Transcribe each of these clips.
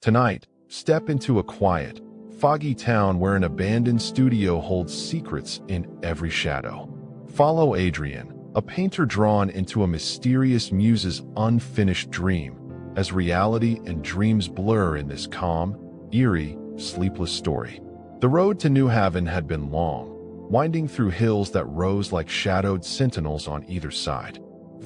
Tonight, step into a quiet, foggy town where an abandoned studio holds secrets in every shadow. Follow Adrian, a painter drawn into a mysterious muse's unfinished dream, as reality and dreams blur in this calm, eerie, sleepless story. The road to New Haven had been long, winding through hills that rose like shadowed sentinels on either side.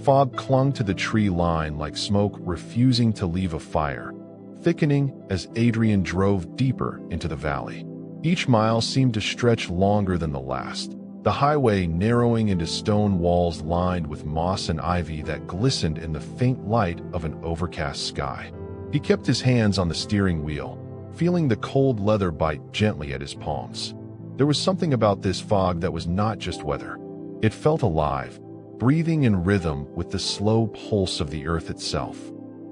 Fog clung to the tree line like smoke refusing to leave a fire, thickening as Adrian drove deeper into the valley. Each mile seemed to stretch longer than the last, the highway narrowing into stone walls lined with moss and ivy that glistened in the faint light of an overcast sky. He kept his hands on the steering wheel, feeling the cold leather bite gently at his palms. There was something about this fog that was not just weather. It felt alive, breathing in rhythm with the slow pulse of the earth itself.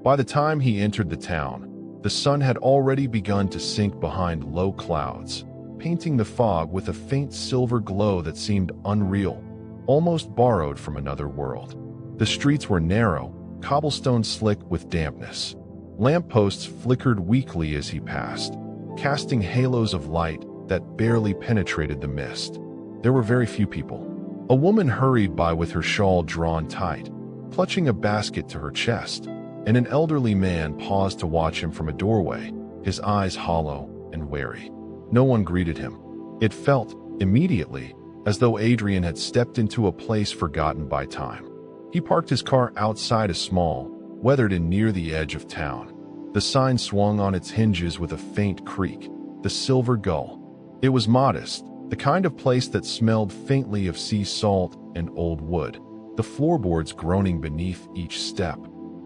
By the time he entered the town, the sun had already begun to sink behind low clouds, painting the fog with a faint silver glow that seemed unreal, almost borrowed from another world. The streets were narrow, cobblestones slick with dampness. Lampposts flickered weakly as he passed, casting halos of light that barely penetrated the mist. There were very few people. A woman hurried by with her shawl drawn tight, clutching a basket to her chest, and an elderly man paused to watch him from a doorway, his eyes hollow and wary. No one greeted him. It felt, immediately, as though Adrian had stepped into a place forgotten by time. He parked his car outside a small, weathered inn near the edge of town. The sign swung on its hinges with a faint creak, the Silver Gull. It was modest, the kind of place that smelled faintly of sea salt and old wood, the floorboards groaning beneath each step.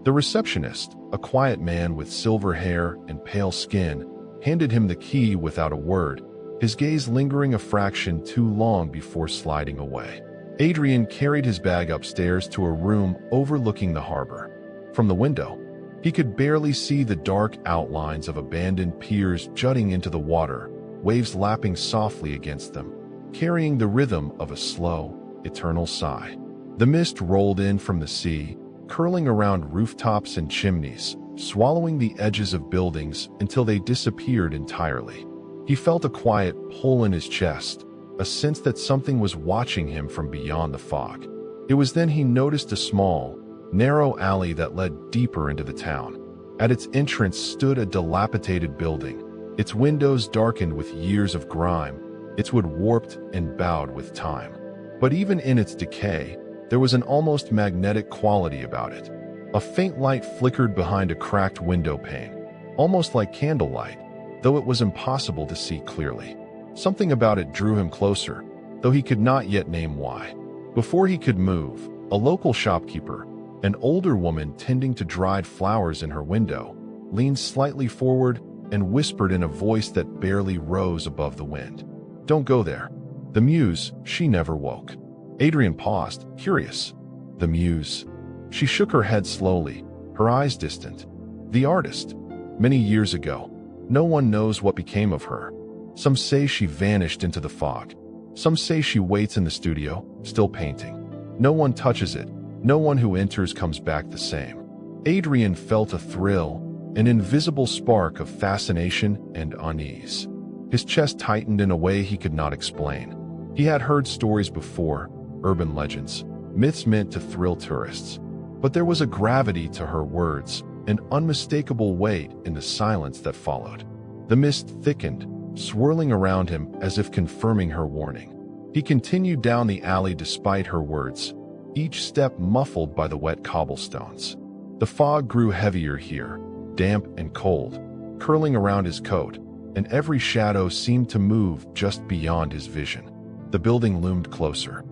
The receptionist, a quiet man with silver hair and pale skin, handed him the key without a word, his gaze lingering a fraction too long before sliding away. Adrian carried his bag upstairs to a room overlooking the harbor. From the window, he could barely see the dark outlines of abandoned piers jutting into the water, waves lapping softly against them, carrying the rhythm of a slow, eternal sigh. The mist rolled in from the sea, curling around rooftops and chimneys, swallowing the edges of buildings until they disappeared entirely. He felt a quiet pull in his chest, a sense that something was watching him from beyond the fog. It was then he noticed a small, narrow alley that led deeper into the town. At its entrance stood a dilapidated building, its windows darkened with years of grime, its wood warped and bowed with time. But even in its decay, there was an almost magnetic quality about it. A faint light flickered behind a cracked window pane, almost like candlelight, though it was impossible to see clearly. Something about it drew him closer, though he could not yet name why. Before he could move, a local shopkeeper, an older woman tending to dried flowers in her window, leaned slightly forward and whispered in a voice that barely rose above the wind. "Don't go there." The Muse, she never woke. Adrian paused, curious. The Muse. She shook her head slowly, her eyes distant. The artist. Many years ago. No one knows what became of her. Some say she vanished into the fog. Some say she waits in the studio, still painting. No one touches it. No one who enters comes back the same. Adrian felt a thrill, an invisible spark of fascination and unease. His chest tightened in a way he could not explain. He had heard stories before, urban legends, myths meant to thrill tourists. But there was a gravity to her words, an unmistakable weight in the silence that followed. The mist thickened, swirling around him as if confirming her warning. He continued down the alley despite her words, each step muffled by the wet cobblestones. The fog grew heavier here, damp and cold, curling around his coat, and every shadow seemed to move just beyond his vision. The building loomed closer,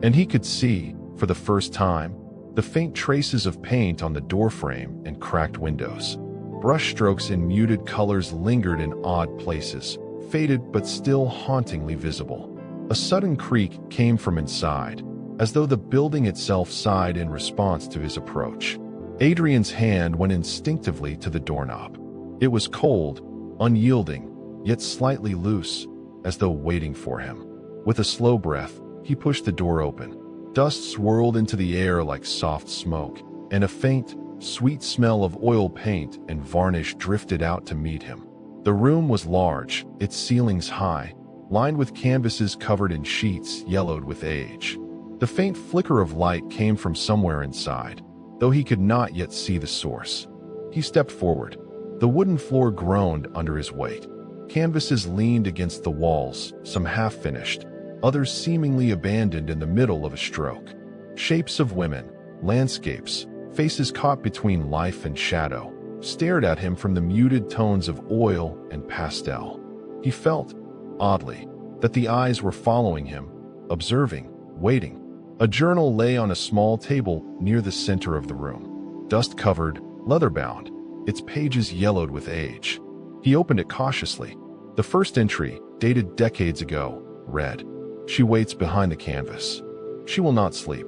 and he could see, for the first time, the faint traces of paint on the doorframe and cracked windows. Brushstrokes in muted colors lingered in odd places, faded but still hauntingly visible. A sudden creak came from inside, as though the building itself sighed in response to his approach. Adrian's hand went instinctively to the doorknob. It was cold, unyielding, yet slightly loose, as though waiting for him. With a slow breath, he pushed the door open. Dust swirled into the air like soft smoke, and a faint, Sweet smell of oil paint and varnish drifted out to meet him. The room was large, its ceilings high, lined with canvases covered in sheets yellowed with age. The faint flicker of light came from somewhere inside, though he could not yet see the source. He stepped forward. The wooden floor groaned under his weight. Canvases leaned against the walls, some half-finished, others seemingly abandoned in the middle of a stroke. Shapes of women, landscapes, faces caught between life and shadow, stared at him from the muted tones of oil and pastel. He felt, oddly, that the eyes were following him, observing, waiting. A journal lay on a small table near the center of the room. Dust-covered, leather-bound, its pages yellowed with age. He opened it cautiously. The first entry, dated decades ago, read, "She waits behind the canvas. She will not sleep.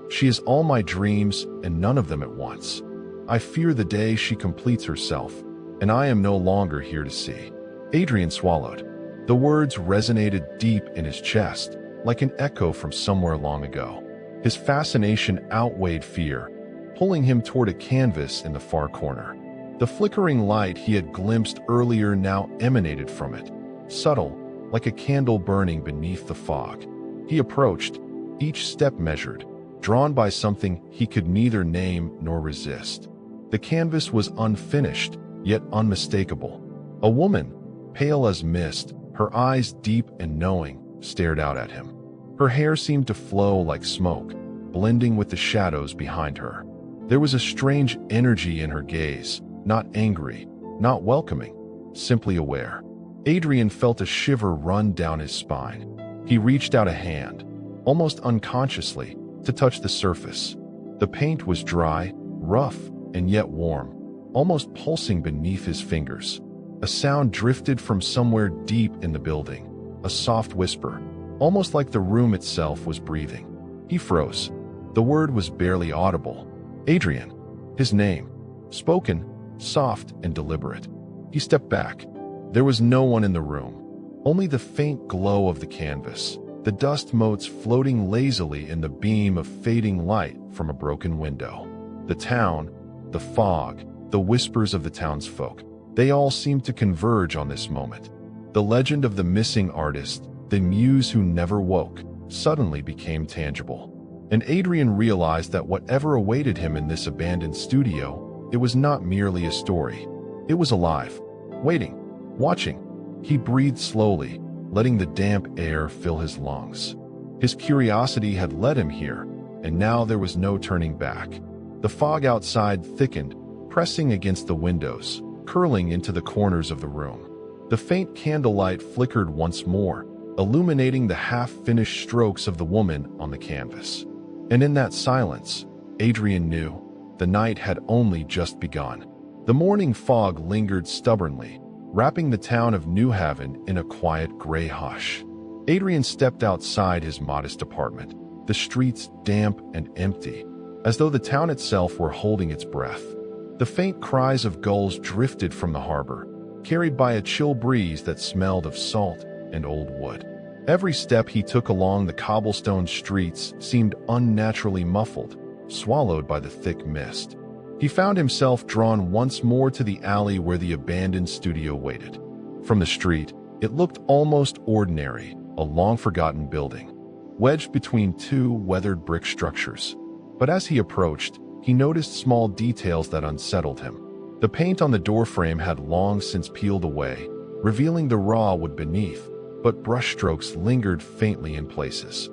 She is all my dreams and none of them at once. I fear the day she completes herself, and I am no longer here to see." Adrian swallowed. The words resonated deep in his chest, like an echo from somewhere long ago. His fascination outweighed fear, pulling him toward a canvas in the far corner. The flickering light he had glimpsed earlier now emanated from it, subtle, like a candle burning beneath the fog. He approached, each step measured, drawn by something he could neither name nor resist. The canvas was unfinished, yet unmistakable. A woman, pale as mist, her eyes deep and knowing, stared out at him. Her hair seemed to flow like smoke, blending with the shadows behind her. There was a strange energy in her gaze, not angry, not welcoming, simply aware. Adrian felt a shiver run down his spine. He reached out a hand, almost unconsciously, to touch the surface. The paint was dry, rough, and yet warm, almost pulsing beneath his fingers. A sound drifted from somewhere deep in the building, a soft whisper, almost like the room itself was breathing. He froze. The word was barely audible. Adrian. His name. Spoken, soft and deliberate. He stepped back. There was no one in the room. Only the faint glow of the canvas, the dust motes floating lazily in the beam of fading light from a broken window. The town, the fog, the whispers of the townsfolk, they all seemed to converge on this moment. The legend of the missing artist, the muse who never woke, suddenly became tangible. And Adrian realized that whatever awaited him in this abandoned studio, it was not merely a story. It was alive, waiting, watching. He breathed slowly, letting the damp air fill his lungs. His curiosity had led him here, and now there was no turning back. The fog outside thickened, pressing against the windows, curling into the corners of the room. The faint candlelight flickered once more, illuminating the half-finished strokes of the woman on the canvas. And in that silence, Adrian knew the night had only just begun. The morning fog lingered stubbornly, wrapping the town of New Haven in a quiet gray hush. Adrian stepped outside his modest apartment, the streets damp and empty, as though the town itself were holding its breath. The faint cries of gulls drifted from the harbor, carried by a chill breeze that smelled of salt and old wood. Every step he took along the cobblestone streets seemed unnaturally muffled, swallowed by the thick mist. He found himself drawn once more to the alley where the abandoned studio waited. From the street, it looked almost ordinary, a long-forgotten building, wedged between two weathered brick structures. But as he approached, he noticed small details that unsettled him. The paint on the doorframe had long since peeled away, revealing the raw wood beneath, but brushstrokes lingered faintly in places.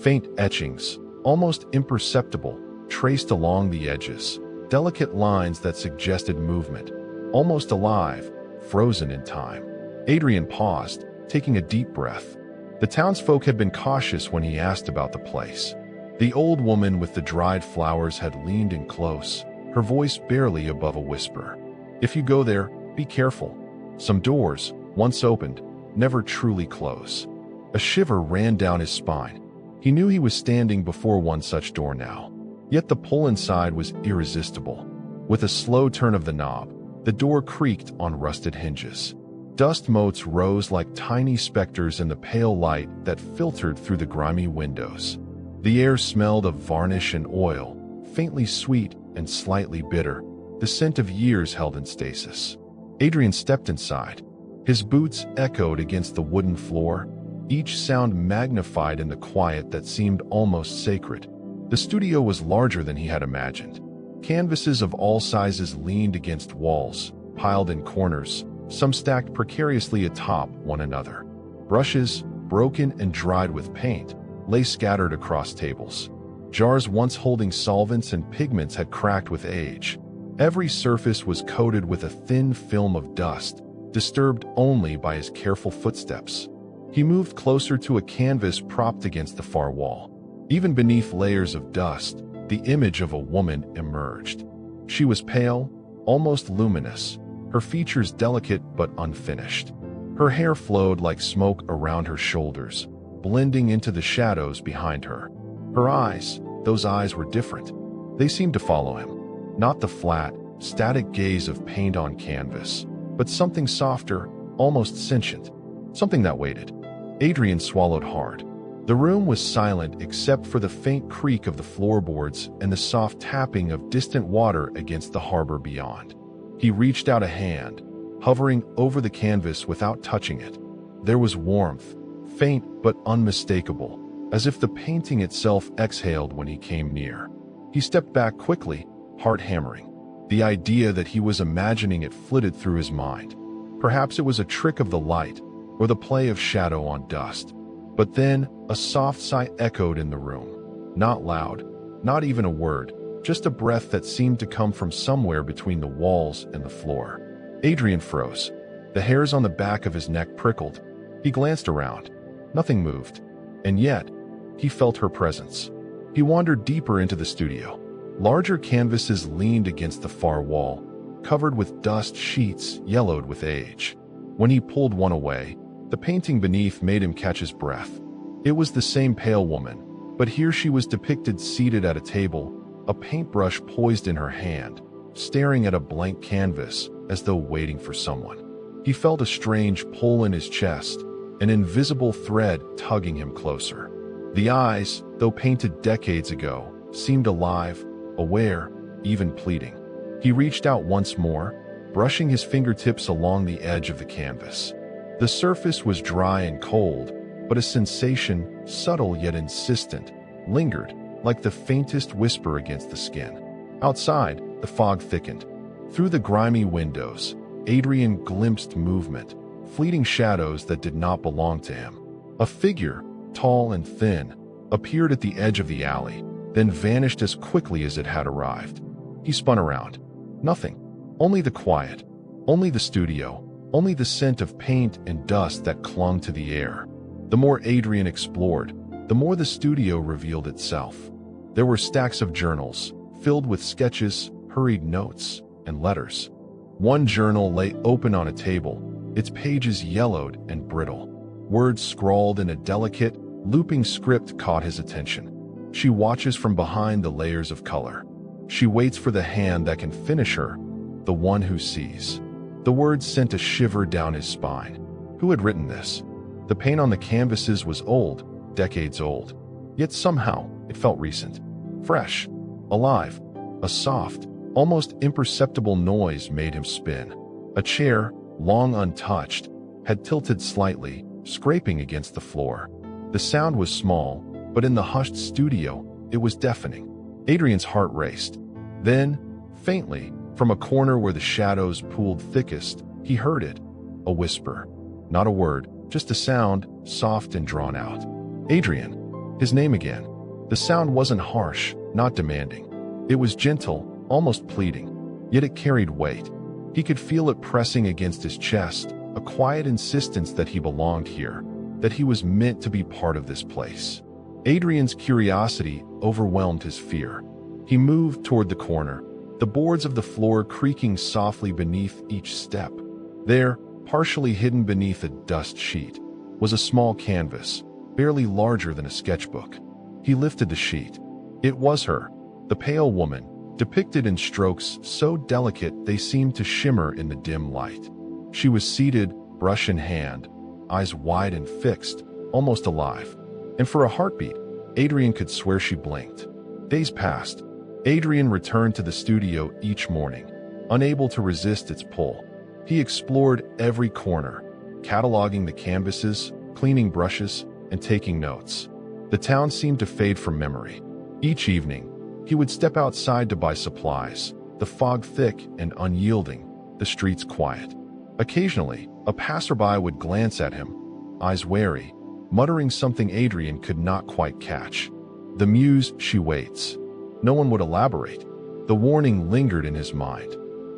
Faint etchings, almost imperceptible, traced along the edges, delicate lines that suggested movement, almost alive, frozen in time. Adrian paused, taking a deep breath. The townsfolk had been cautious when he asked about the place. The old woman with the dried flowers had leaned in close, her voice barely above a whisper. "If you go there, be careful. Some doors, once opened, never truly close." A shiver ran down his spine. He knew he was standing before one such door now. Yet the pull inside was irresistible. With a slow turn of the knob, the door creaked on rusted hinges. Dust motes rose like tiny specters in the pale light that filtered through the grimy windows. The air smelled of varnish and oil, faintly sweet and slightly bitter, the scent of years held in stasis. Adrian stepped inside. His boots echoed against the wooden floor, each sound magnified in the quiet that seemed almost sacred. The studio was larger than he had imagined. Canvases of all sizes leaned against walls, piled in corners, some stacked precariously atop one another. Brushes, broken and dried with paint, lay scattered across tables. Jars once holding solvents and pigments had cracked with age. Every surface was coated with a thin film of dust, disturbed only by his careful footsteps. He moved closer to a canvas propped against the far wall. Even beneath layers of dust, the image of a woman emerged. She was pale, almost luminous, her features delicate but unfinished. Her hair flowed like smoke around her shoulders, blending into the shadows behind her. Her eyes, those eyes were different. They seemed to follow him. Not the flat, static gaze of paint on canvas, but something softer, almost sentient, something that waited. Adrian swallowed hard. The room was silent except for the faint creak of the floorboards and the soft tapping of distant water against the harbor beyond. He reached out a hand, hovering over the canvas without touching it. There was warmth, faint but unmistakable, as if the painting itself exhaled when he came near. He stepped back quickly, heart hammering. The idea that he was imagining it flitted through his mind. Perhaps it was a trick of the light, or the play of shadow on dust. But then, a soft sigh echoed in the room. Not loud, not even a word, just a breath that seemed to come from somewhere between the walls and the floor. Adrian froze. The hairs on the back of his neck prickled. He glanced around. Nothing moved. And yet, he felt her presence. He wandered deeper into the studio. Larger canvases leaned against the far wall, covered with dust sheets yellowed with age. When he pulled one away, the painting beneath made him catch his breath. It was the same pale woman, but here she was depicted seated at a table, a paintbrush poised in her hand, staring at a blank canvas as though waiting for someone. He felt a strange pull in his chest, an invisible thread tugging him closer. The eyes, though painted decades ago, seemed alive, aware, even pleading. He reached out once more, brushing his fingertips along the edge of the canvas. The surface was dry and cold, but a sensation, subtle yet insistent, lingered, like the faintest whisper against the skin. Outside, the fog thickened. Through the grimy windows, Adrian glimpsed movement, fleeting shadows that did not belong to him. A figure, tall and thin, appeared at the edge of the alley, then vanished as quickly as it had arrived. He spun around. Nothing. Only the quiet. Only the studio. Only the scent of paint and dust that clung to the air. The more Adrian explored, the more the studio revealed itself. There were stacks of journals, filled with sketches, hurried notes, and letters. One journal lay open on a table, its pages yellowed and brittle. Words scrawled in a delicate, looping script caught his attention. She watches from behind the layers of color. She waits for the hand that can finish her, the one who sees. The words sent a shiver down his spine. Who had written this? The paint on the canvases was old, decades old. Yet somehow, it felt recent. Fresh. Alive. A soft, almost imperceptible noise made him spin. A chair, long untouched, had tilted slightly, scraping against the floor. The sound was small, but in the hushed studio, it was deafening. Adrian's heart raced. Then, faintly, from a corner where the shadows pooled thickest, he heard it. A whisper. Not a word, just a sound, soft and drawn out. Adrian. His name again. The sound wasn't harsh, not demanding. It was gentle, almost pleading, yet it carried weight. He could feel it pressing against his chest, a quiet insistence that he belonged here, that he was meant to be part of this place. Adrian's curiosity overwhelmed his fear. He moved toward the corner, the boards of the floor creaking softly beneath each step. There, partially hidden beneath a dust sheet, was a small canvas, barely larger than a sketchbook. He lifted the sheet. It was her, the pale woman, depicted in strokes so delicate they seemed to shimmer in the dim light. She was seated, brush in hand, eyes wide and fixed, almost alive. And for a heartbeat, Adrian could swear she blinked. Days passed. Adrian returned to the studio each morning, unable to resist its pull. He explored every corner, cataloging the canvases, cleaning brushes, and taking notes. The town seemed to fade from memory. Each evening, he would step outside to buy supplies, the fog thick and unyielding, the streets quiet. Occasionally, a passerby would glance at him, eyes wary, muttering something Adrian could not quite catch. The Muse, she waits. No one would elaborate. The warning lingered in his mind.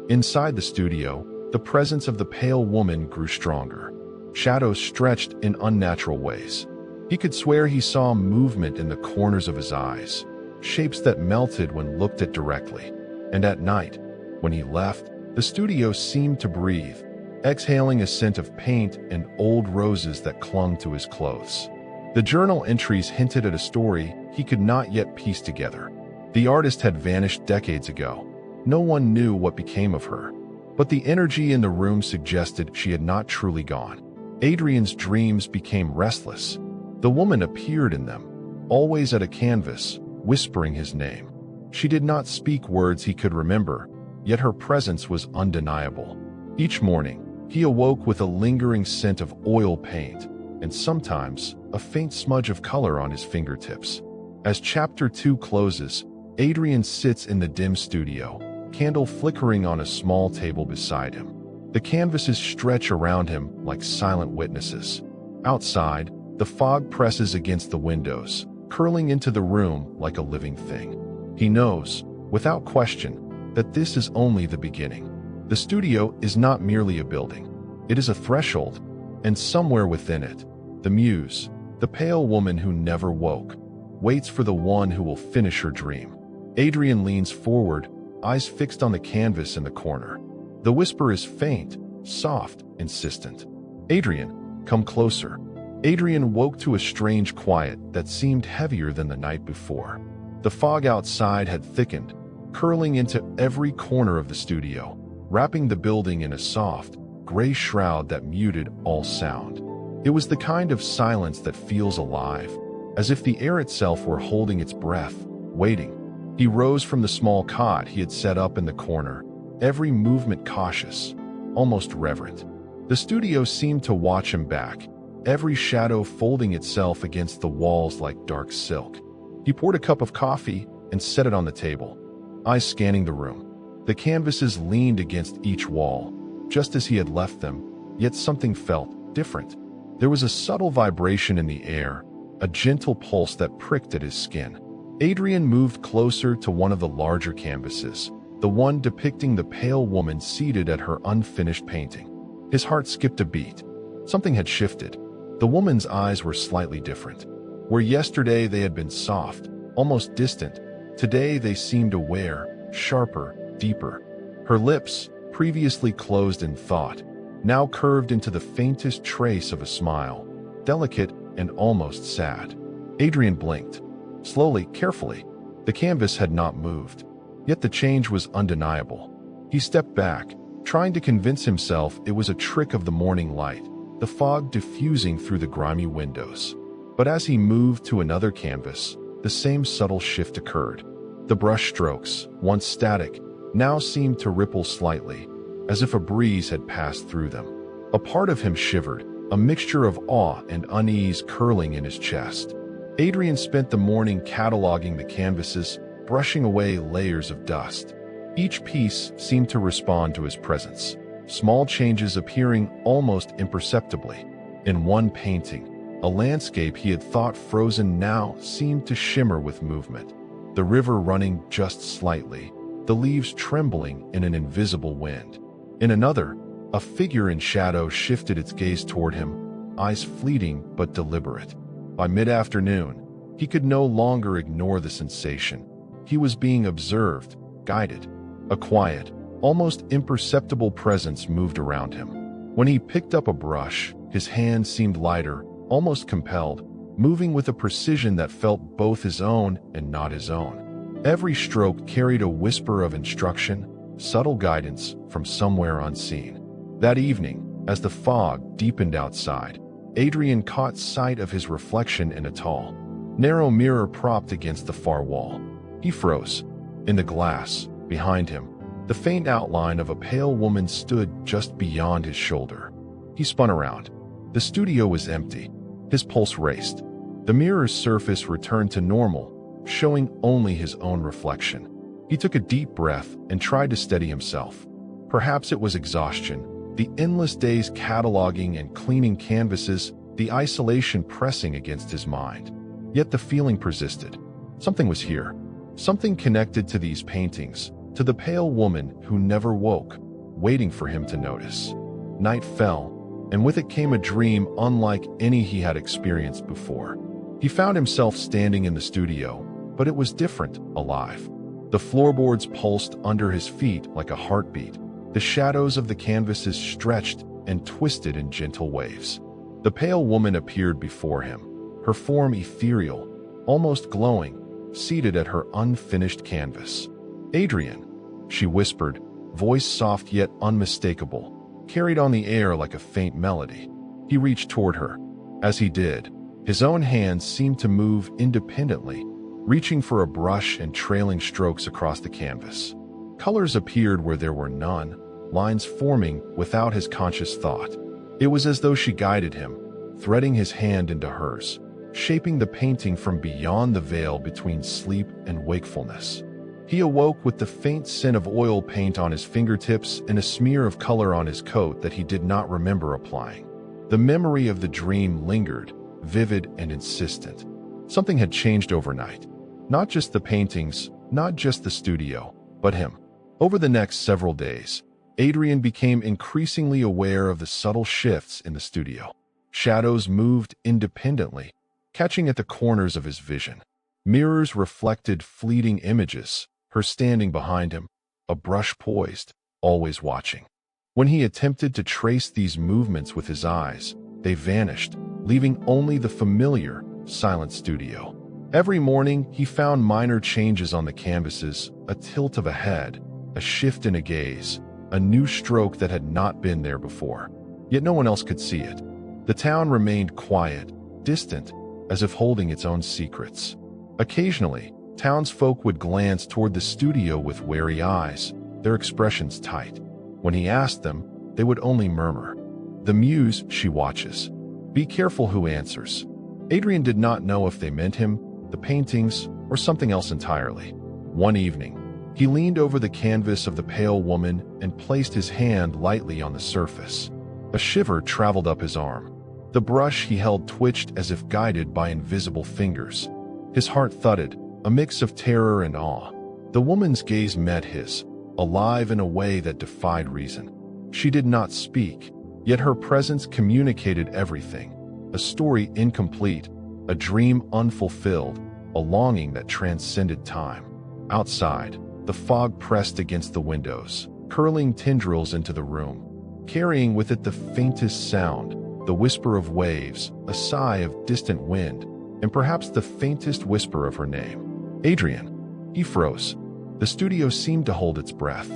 Inside the studio, the presence of the pale woman grew stronger. Shadows stretched in unnatural ways. He could swear he saw movement in the corners of his eyes, shapes that melted when looked at directly. And at night, when he left, the studio seemed to breathe, exhaling a scent of paint and old roses that clung to his clothes. The journal entries hinted at a story he could not yet piece together. The artist had vanished decades ago. No one knew what became of her. But the energy in the room suggested she had not truly gone. Adrian's dreams became restless. The woman appeared in them, always at a canvas, whispering his name. She did not speak words he could remember, yet her presence was undeniable. Each morning, he awoke with a lingering scent of oil paint, and sometimes a faint smudge of color on his fingertips. As Chapter 2 closes, Adrian sits in the dim studio, candle flickering on a small table beside him. The canvases stretch around him like silent witnesses. Outside, the fog presses against the windows, curling into the room like a living thing. He knows, without question, that this is only the beginning. The studio is not merely a building. It is a threshold, and somewhere within it, the Muse, the pale woman who never woke, waits for the one who will finish her dream. Adrian leans forward, eyes fixed on the canvas in the corner. The whisper is faint, soft, insistent. "Adrian, come closer." Adrian woke to a strange quiet that seemed heavier than the night before. The fog outside had thickened, curling into every corner of the studio, wrapping the building in a soft, gray shroud that muted all sound. It was the kind of silence that feels alive, as if the air itself were holding its breath, waiting. He rose from the small cot he had set up in the corner, every movement cautious, almost reverent. The studio seemed to watch him back, every shadow folding itself against the walls like dark silk. He poured a cup of coffee and set it on the table, eyes scanning the room. The canvases leaned against each wall, just as he had left them, yet something felt different. There was a subtle vibration in the air, a gentle pulse that pricked at his skin. Adrian moved closer to one of the larger canvases, the one depicting the pale woman seated at her unfinished painting. His heart skipped a beat. Something had shifted. The woman's eyes were slightly different. Where yesterday they had been soft, almost distant, today they seemed aware, sharper, deeper. Her lips, previously closed in thought, now curved into the faintest trace of a smile, delicate and almost sad. Adrian blinked. Slowly, carefully. The canvas had not moved, yet the change was undeniable. He stepped back, trying to convince himself it was a trick of the morning light, the fog diffusing through the grimy windows. But as he moved to another canvas, the same subtle shift occurred. The brush strokes, once static, now seemed to ripple slightly, as if a breeze had passed through them. A part of him shivered, a mixture of awe and unease curling in his chest. Adrian spent the morning cataloging the canvases, brushing away layers of dust. Each piece seemed to respond to his presence, small changes appearing almost imperceptibly. In one painting, a landscape he had thought frozen now seemed to shimmer with movement. The river running just slightly, the leaves trembling in an invisible wind. In another, a figure in shadow shifted its gaze toward him, eyes fleeting but deliberate. By mid-afternoon, he could no longer ignore the sensation. He was being observed, guided. A quiet, almost imperceptible presence moved around him. When he picked up a brush, his hand seemed lighter, almost compelled, moving with a precision that felt both his own and not his own. Every stroke carried a whisper of instruction, subtle guidance from somewhere unseen. That evening, as the fog deepened outside, Adrian caught sight of his reflection in a tall, narrow mirror propped against the far wall. He froze. In the glass, behind him, the faint outline of a pale woman stood just beyond his shoulder. He spun around. The studio was empty. His pulse raced. The mirror's surface returned to normal, showing only his own reflection. He took a deep breath and tried to steady himself. Perhaps it was exhaustion, the endless days cataloging and cleaning canvases, the isolation pressing against his mind. Yet the feeling persisted. Something was here. Something connected to these paintings, to the pale woman who never woke, waiting for him to notice. Night fell, and with it came a dream unlike any he had experienced before. He found himself standing in the studio, but it was different, alive. The floorboards pulsed under his feet like a heartbeat. The shadows of the canvases stretched and twisted in gentle waves. The pale woman appeared before him, her form ethereal, almost glowing, seated at her unfinished canvas. "Adrian," she whispered, voice soft yet unmistakable, carried on the air like a faint melody. He reached toward her. As he did, his own hands seemed to move independently, reaching for a brush and trailing strokes across the canvas. Colors appeared where there were none, lines forming without his conscious thought. It was as though she guided him, threading his hand into hers, shaping the painting from beyond the veil between sleep and wakefulness. He awoke with the faint scent of oil paint on his fingertips and a smear of color on his coat that he did not remember applying. The memory of the dream lingered, vivid and insistent. Something had changed overnight. Not just the paintings, not just the studio, but him. Over the next several days, Adrian became increasingly aware of the subtle shifts in the studio. Shadows moved independently, catching at the corners of his vision. Mirrors reflected fleeting images, her standing behind him, a brush poised, always watching. When he attempted to trace these movements with his eyes, they vanished, leaving only the familiar, silent studio. Every morning, he found minor changes on the canvases, a tilt of a head, a shift in a gaze, a new stroke that had not been there before. Yet no one else could see it. The town remained quiet, distant, as if holding its own secrets. Occasionally, townsfolk would glance toward the studio with wary eyes, their expressions tight. When he asked them, they would only murmur, "The Muse she watches. Be careful who answers." Adrian did not know if they meant him, the paintings, or something else entirely. One evening, he leaned over the canvas of the pale woman and placed his hand lightly on the surface. A shiver traveled up his arm. The brush he held twitched as if guided by invisible fingers. His heart thudded, a mix of terror and awe. The woman's gaze met his, alive in a way that defied reason. She did not speak, yet her presence communicated everything. A story incomplete, a dream unfulfilled, a longing that transcended time. Outside, the fog pressed against the windows, curling tendrils into the room, carrying with it the faintest sound, the whisper of waves, a sigh of distant wind, and perhaps the faintest whisper of her name. "Adrian." He froze. The studio seemed to hold its breath.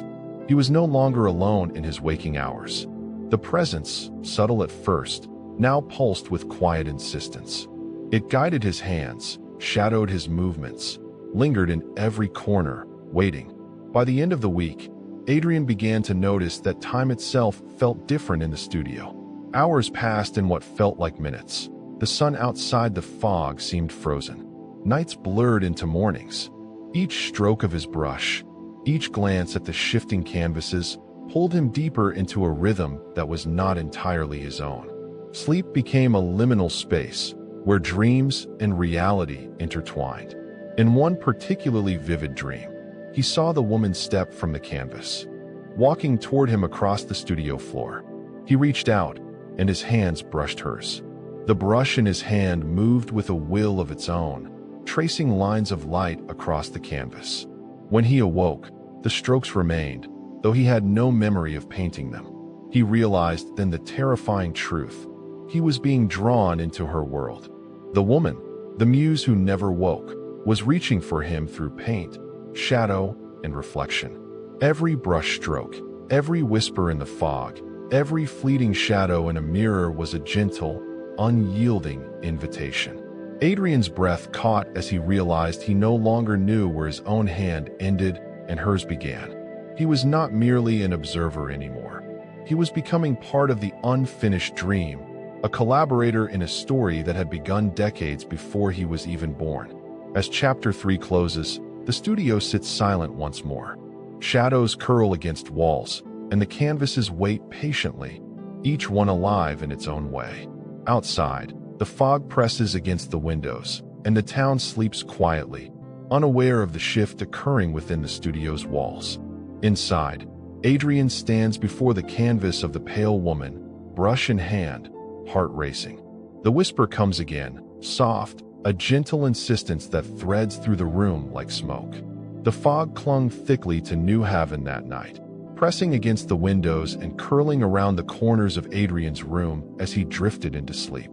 He was no longer alone in his waking hours. The presence, subtle at first, now pulsed with quiet insistence. It guided his hands, shadowed his movements, lingered in every corner, waiting. By the end of the week, Adrian began to notice that time itself felt different in the studio. Hours passed in what felt like minutes. The sun outside the fog seemed frozen. Nights blurred into mornings. Each stroke of his brush, each glance at the shifting canvases, pulled him deeper into a rhythm that was not entirely his own. Sleep became a liminal space, where dreams and reality intertwined. In one particularly vivid dream, he saw the woman step from the canvas, walking toward him across the studio floor. He reached out, and his hands brushed hers. The brush in his hand moved with a will of its own, tracing lines of light across the canvas. When he awoke, the strokes remained, though he had no memory of painting them. He realized then the terrifying truth. He was being drawn into her world. The woman, the muse who never woke, was reaching for him through paint, shadow, and reflection. Every brush stroke, every whisper in the fog, every fleeting shadow in a mirror was a gentle, unyielding invitation. Adrian's breath caught as he realized he no longer knew where his own hand ended and hers began. He was not merely an observer anymore. He was becoming part of the unfinished dream, a collaborator in a story that had begun decades before he was even born. As Chapter 3 closes, the studio sits silent once more. Shadows curl against walls, and the canvases wait patiently, each one alive in its own way. Outside, the fog presses against the windows, and the town sleeps quietly, unaware of the shift occurring within the studio's walls. Inside, Adrian stands before the canvas of the pale woman, brush in hand, heart racing. The whisper comes again, soft, a gentle insistence that threads through the room like smoke. The fog clung thickly to New Haven that night, pressing against the windows and curling around the corners of Adrian's room as he drifted into sleep.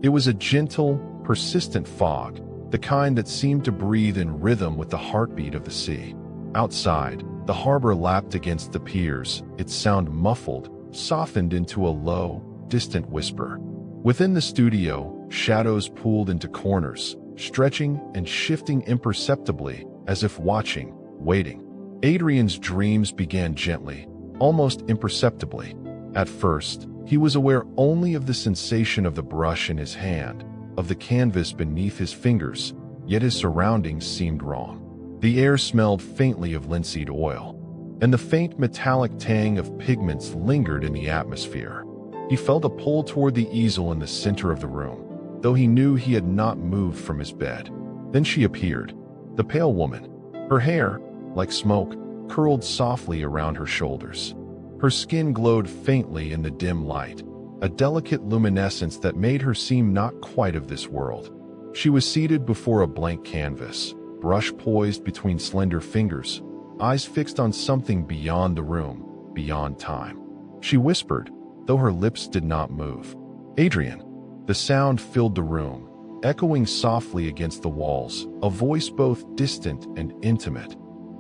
It was a gentle, persistent fog, the kind that seemed to breathe in rhythm with the heartbeat of the sea. Outside, the harbor lapped against the piers, its sound muffled, softened into a low, distant whisper. Within the studio, shadows pooled into corners, stretching and shifting imperceptibly, as if watching, waiting. Adrian's dreams began gently, almost imperceptibly. At first, he was aware only of the sensation of the brush in his hand, of the canvas beneath his fingers, yet his surroundings seemed wrong. The air smelled faintly of linseed oil, and the faint metallic tang of pigments lingered in the atmosphere. He felt a pull toward the easel in the center of the room, though he knew he had not moved from his bed. Then she appeared, the pale woman. Her hair, like smoke, curled softly around her shoulders. Her skin glowed faintly in the dim light, a delicate luminescence that made her seem not quite of this world. She was seated before a blank canvas, brush poised between slender fingers, eyes fixed on something beyond the room, beyond time. She whispered, though her lips did not move. "Adrian." The sound filled the room, echoing softly against the walls, a voice both distant and intimate,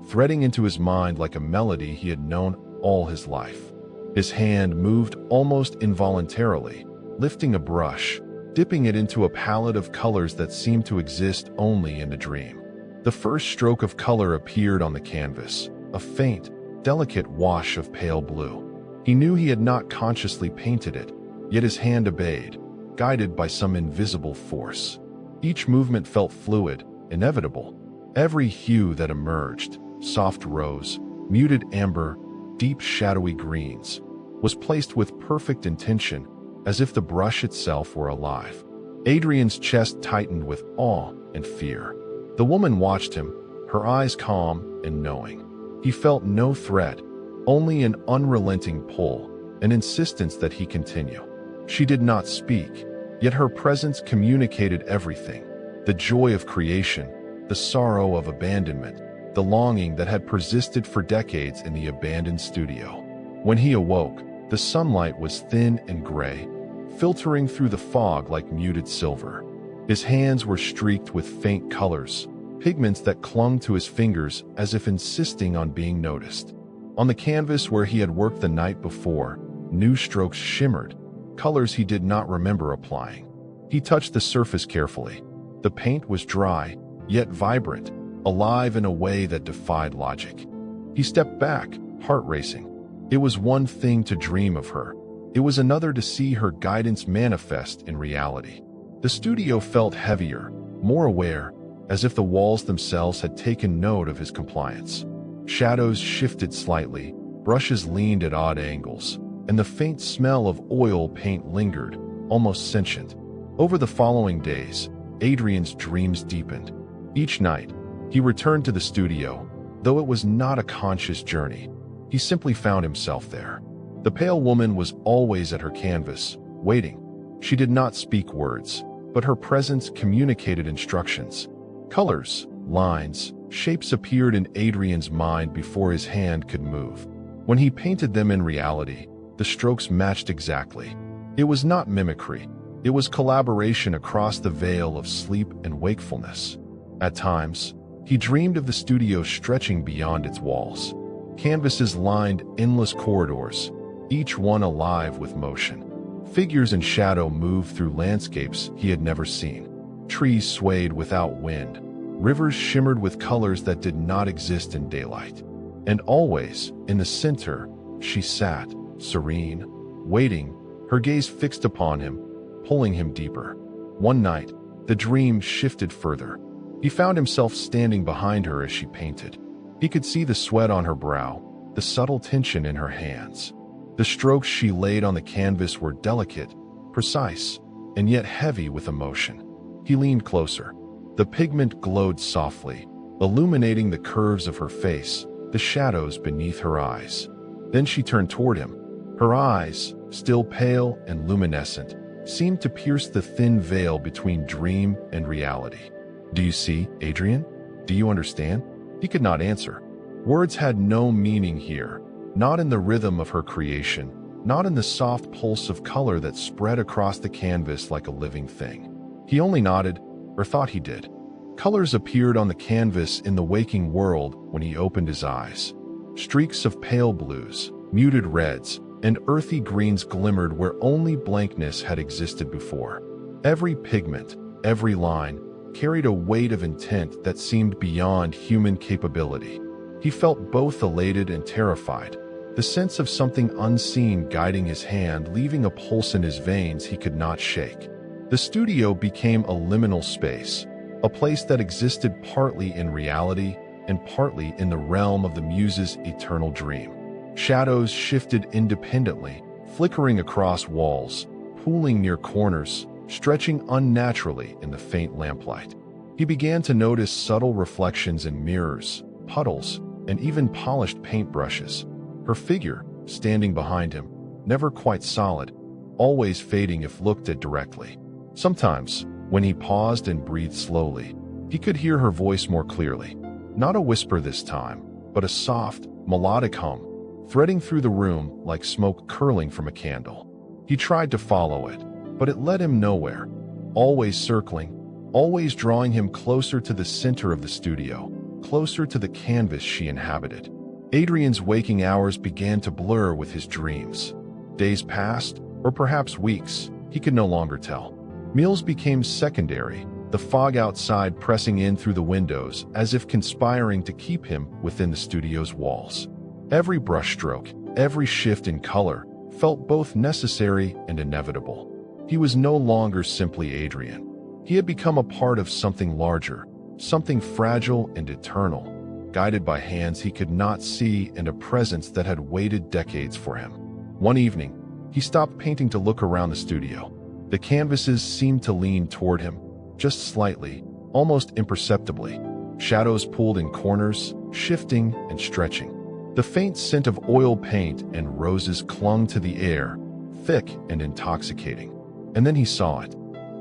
threading into his mind like a melody he had known all his life. His hand moved almost involuntarily, lifting a brush, dipping it into a palette of colors that seemed to exist only in the dream. The first stroke of color appeared on the canvas, a faint, delicate wash of pale blue. He knew he had not consciously painted it, yet his hand obeyed, guided by some invisible force. Each movement felt fluid, inevitable. Every hue that emerged, soft rose, muted amber, deep shadowy greens, was placed with perfect intention, as if the brush itself were alive. Adrian's chest tightened with awe and fear. The woman watched him, her eyes calm and knowing. He felt no threat, only an unrelenting pull, an insistence that he continue. She did not speak, yet her presence communicated everything: the joy of creation, the sorrow of abandonment, the longing that had persisted for decades in the abandoned studio. When he awoke, the sunlight was thin and gray, filtering through the fog like muted silver. His hands were streaked with faint colors, pigments that clung to his fingers as if insisting on being noticed. On the canvas where he had worked the night before, new strokes shimmered, colors he did not remember applying. He touched the surface carefully. The paint was dry, yet vibrant, alive in a way that defied logic. He stepped back, heart racing. It was one thing to dream of her. It was another to see her guidance manifest in reality. The studio felt heavier, more aware, as if the walls themselves had taken note of his compliance. Shadows shifted slightly, brushes leaned at odd angles, and the faint smell of oil paint lingered, almost sentient. Over the following days, Adrian's dreams deepened. Each night, he returned to the studio, though it was not a conscious journey. He simply found himself there. The pale woman was always at her canvas, waiting. She did not speak words, but her presence communicated instructions. Colors, lines, shapes appeared in Adrian's mind before his hand could move. When he painted them in reality, the strokes matched exactly. It was not mimicry. It was collaboration across the veil of sleep and wakefulness. At times, he dreamed of the studio stretching beyond its walls. Canvases lined endless corridors, each one alive with motion. Figures in shadow moved through landscapes he had never seen. Trees swayed without wind. Rivers shimmered with colors that did not exist in daylight. And always, in the center, she sat, serene, waiting, her gaze fixed upon him, pulling him deeper. One night, the dream shifted further. He found himself standing behind her as she painted. He could see the sweat on her brow, the subtle tension in her hands. The strokes she laid on the canvas were delicate, precise, and yet heavy with emotion. He leaned closer. The pigment glowed softly, illuminating the curves of her face, the shadows beneath her eyes. Then she turned toward him. Her eyes, still pale and luminescent, seemed to pierce the thin veil between dream and reality. "Do you see, Adrian? Do you understand?" He could not answer. Words had no meaning here, not in the rhythm of her creation, not in the soft pulse of color that spread across the canvas like a living thing. He only nodded, or thought he did. Colors appeared on the canvas in the waking world when he opened his eyes. Streaks of pale blues, muted reds, and earthy greens glimmered where only blankness had existed before. Every pigment, every line, carried a weight of intent that seemed beyond human capability. He felt both elated and terrified, the sense of something unseen guiding his hand, leaving a pulse in his veins he could not shake. The studio became a liminal space, a place that existed partly in reality and partly in the realm of the Muse's eternal dream. Shadows shifted independently, flickering across walls, pooling near corners, stretching unnaturally in the faint lamplight. He began to notice subtle reflections in mirrors, puddles, and even polished paintbrushes. Her figure, standing behind him, never quite solid, always fading if looked at directly. Sometimes, when he paused and breathed slowly, he could hear her voice more clearly. Not a whisper this time, but a soft, melodic hum, threading through the room like smoke curling from a candle. He tried to follow it, but it led him nowhere, always circling, always drawing him closer to the center of the studio, closer to the canvas she inhabited. Adrian's waking hours began to blur with his dreams. Days passed, or perhaps weeks, he could no longer tell. Meals became secondary, the fog outside pressing in through the windows as if conspiring to keep him within the studio's walls. Every brushstroke, every shift in color, felt both necessary and inevitable. He was no longer simply Adrian. He had become a part of something larger, something fragile and eternal, guided by hands he could not see and a presence that had waited decades for him. One evening, he stopped painting to look around the studio. The canvases seemed to lean toward him, just slightly, almost imperceptibly. Shadows pulled in corners, shifting and stretching. The faint scent of oil paint and roses clung to the air, thick and intoxicating. And then he saw it,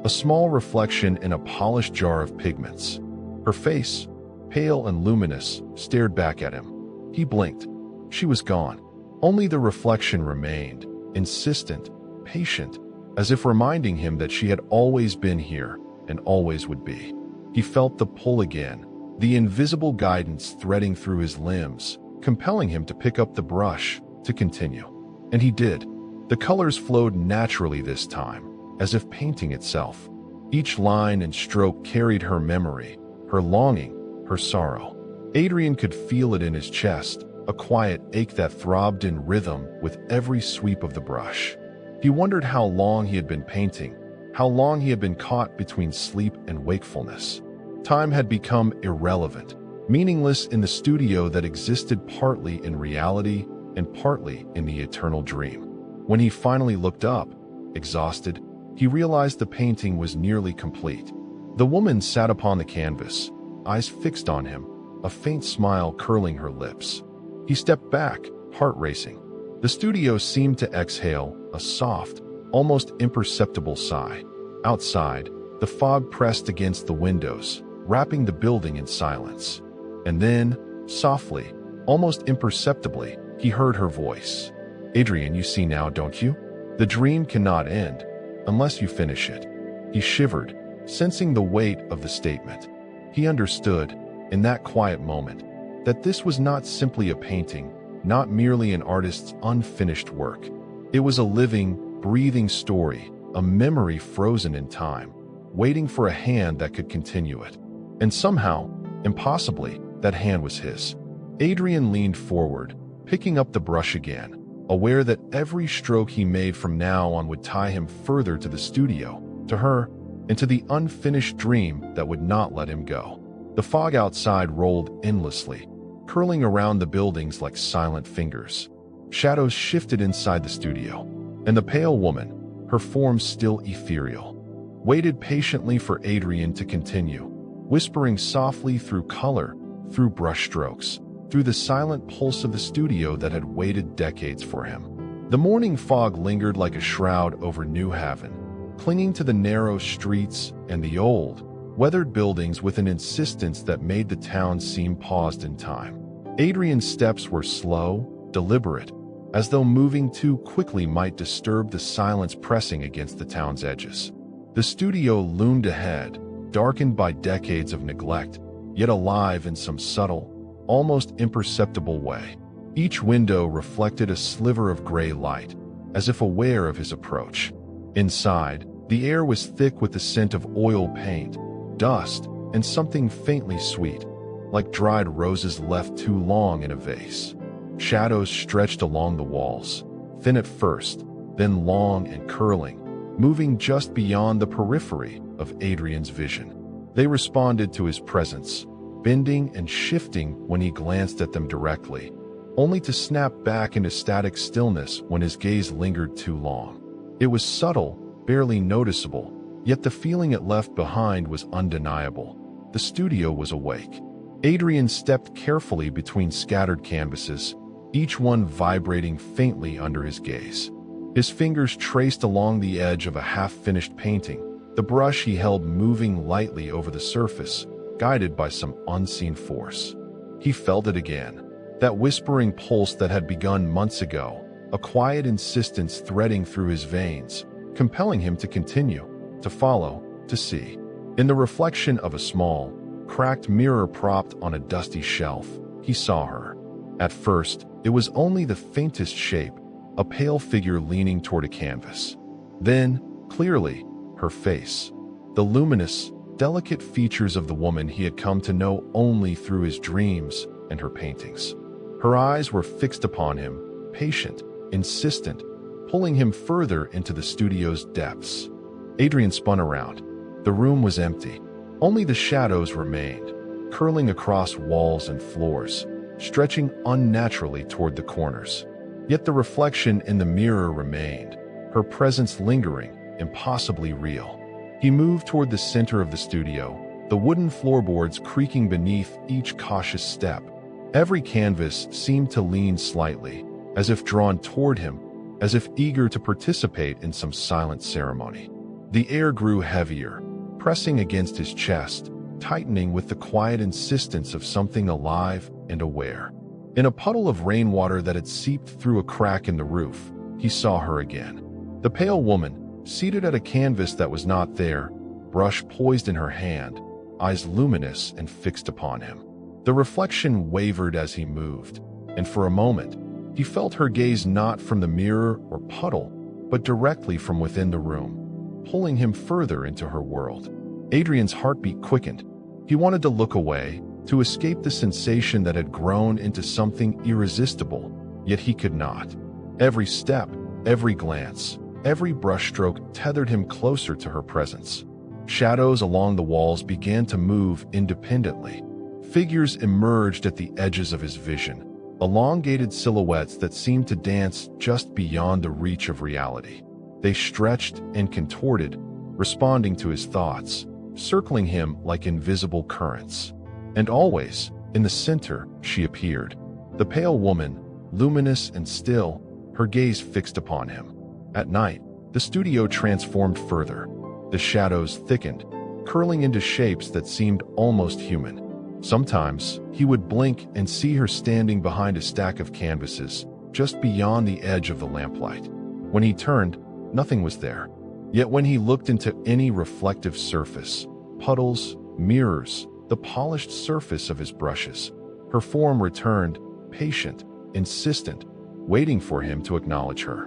a small reflection in a polished jar of pigments. Her face, pale and luminous, stared back at him. He blinked. She was gone. Only the reflection remained, insistent, patient, as if reminding him that she had always been here and always would be. He felt the pull again, the invisible guidance threading through his limbs, compelling him to pick up the brush, to continue. And he did. The colors flowed naturally this time, as if painting itself. Each line and stroke carried her memory, her longing, her sorrow. Adrian could feel it in his chest, a quiet ache that throbbed in rhythm with every sweep of the brush. He wondered how long he had been painting, how long he had been caught between sleep and wakefulness. Time had become irrelevant, meaningless in the studio that existed partly in reality and partly in the eternal dream. When he finally looked up, exhausted, he realized the painting was nearly complete. The woman sat upon the canvas, eyes fixed on him, a faint smile curling her lips. He stepped back, heart racing. The studio seemed to exhale a soft, almost imperceptible sigh. Outside, the fog pressed against the windows, wrapping the building in silence. And then, softly, almost imperceptibly, he heard her voice. "Adrian, you see now, don't you? The dream cannot end unless you finish it." He shivered, sensing the weight of the statement. He understood, in that quiet moment, that this was not simply a painting, not merely an artist's unfinished work. It was a living, breathing story, a memory frozen in time, waiting for a hand that could continue it. And somehow, impossibly, that hand was his. Adrian leaned forward, picking up the brush again, aware that every stroke he made from now on would tie him further to the studio, to her, and to the unfinished dream that would not let him go. The fog outside rolled endlessly, curling around the buildings like silent fingers. Shadows shifted inside the studio, and the pale woman, her form still ethereal, waited patiently for Adrian to continue, whispering softly through color, through brushstrokes, through the silent pulse of the studio that had waited decades for him. The morning fog lingered like a shroud over New Haven, clinging to the narrow streets and the old, weathered buildings with an insistence that made the town seem paused in time. Adrian's steps were slow, deliberate, as though moving too quickly might disturb the silence pressing against the town's edges. The studio loomed ahead, darkened by decades of neglect, yet alive in some subtle, almost imperceptible way. Each window reflected a sliver of gray light, as if aware of his approach. Inside, the air was thick with the scent of oil paint, dust, and something faintly sweet, like dried roses left too long in a vase. Shadows stretched along the walls, thin at first, then long and curling, moving just beyond the periphery of Adrian's vision. They responded to his presence, bending and shifting when he glanced at them directly, only to snap back into static stillness when his gaze lingered too long. It was subtle, barely noticeable, yet the feeling it left behind was undeniable. The studio was awake. Adrian stepped carefully between scattered canvases, each one vibrating faintly under his gaze. His fingers traced along the edge of a half-finished painting, the brush he held moving lightly over the surface, guided by some unseen force. He felt it again, that whispering pulse that had begun months ago, a quiet insistence threading through his veins, compelling him to continue, to follow, to see. In the reflection of a small, cracked mirror propped on a dusty shelf, he saw her. At first, it was only the faintest shape, a pale figure leaning toward a canvas. Then, clearly, her face, the luminous, delicate features of the woman he had come to know only through his dreams and her paintings. Her eyes were fixed upon him, patient, insistent, pulling him further into the studio's depths. Adrian spun around. The room was empty. Only the shadows remained, curling across walls and floors, stretching unnaturally toward the corners. Yet the reflection in the mirror remained, her presence lingering, impossibly real. He moved toward the center of the studio, the wooden floorboards creaking beneath each cautious step. Every canvas seemed to lean slightly, as if drawn toward him, as if eager to participate in some silent ceremony. The air grew heavier, pressing against his chest, tightening with the quiet insistence of something alive and aware. In a puddle of rainwater that had seeped through a crack in the roof, he saw her again. The pale woman, seated at a canvas that was not there, brush poised in her hand, eyes luminous and fixed upon him. The reflection wavered as he moved, and for a moment, he felt her gaze not from the mirror or puddle, but directly from within the room, pulling him further into her world. Adrian's heartbeat quickened. He wanted to look away, to escape the sensation that had grown into something irresistible, yet he could not. Every step, every glance, every brushstroke tethered him closer to her presence. Shadows along the walls began to move independently. Figures emerged at the edges of his vision, elongated silhouettes that seemed to dance just beyond the reach of reality. They stretched and contorted, responding to his thoughts, circling him like invisible currents. And always, in the center, she appeared. The pale woman, luminous and still, her gaze fixed upon him. At night, the studio transformed further. The shadows thickened, curling into shapes that seemed almost human. Sometimes, he would blink and see her standing behind a stack of canvases, just beyond the edge of the lamplight. When he turned, nothing was there. Yet when he looked into any reflective surface, puddles, mirrors, the polished surface of his brushes, her form returned, patient, insistent, waiting for him to acknowledge her.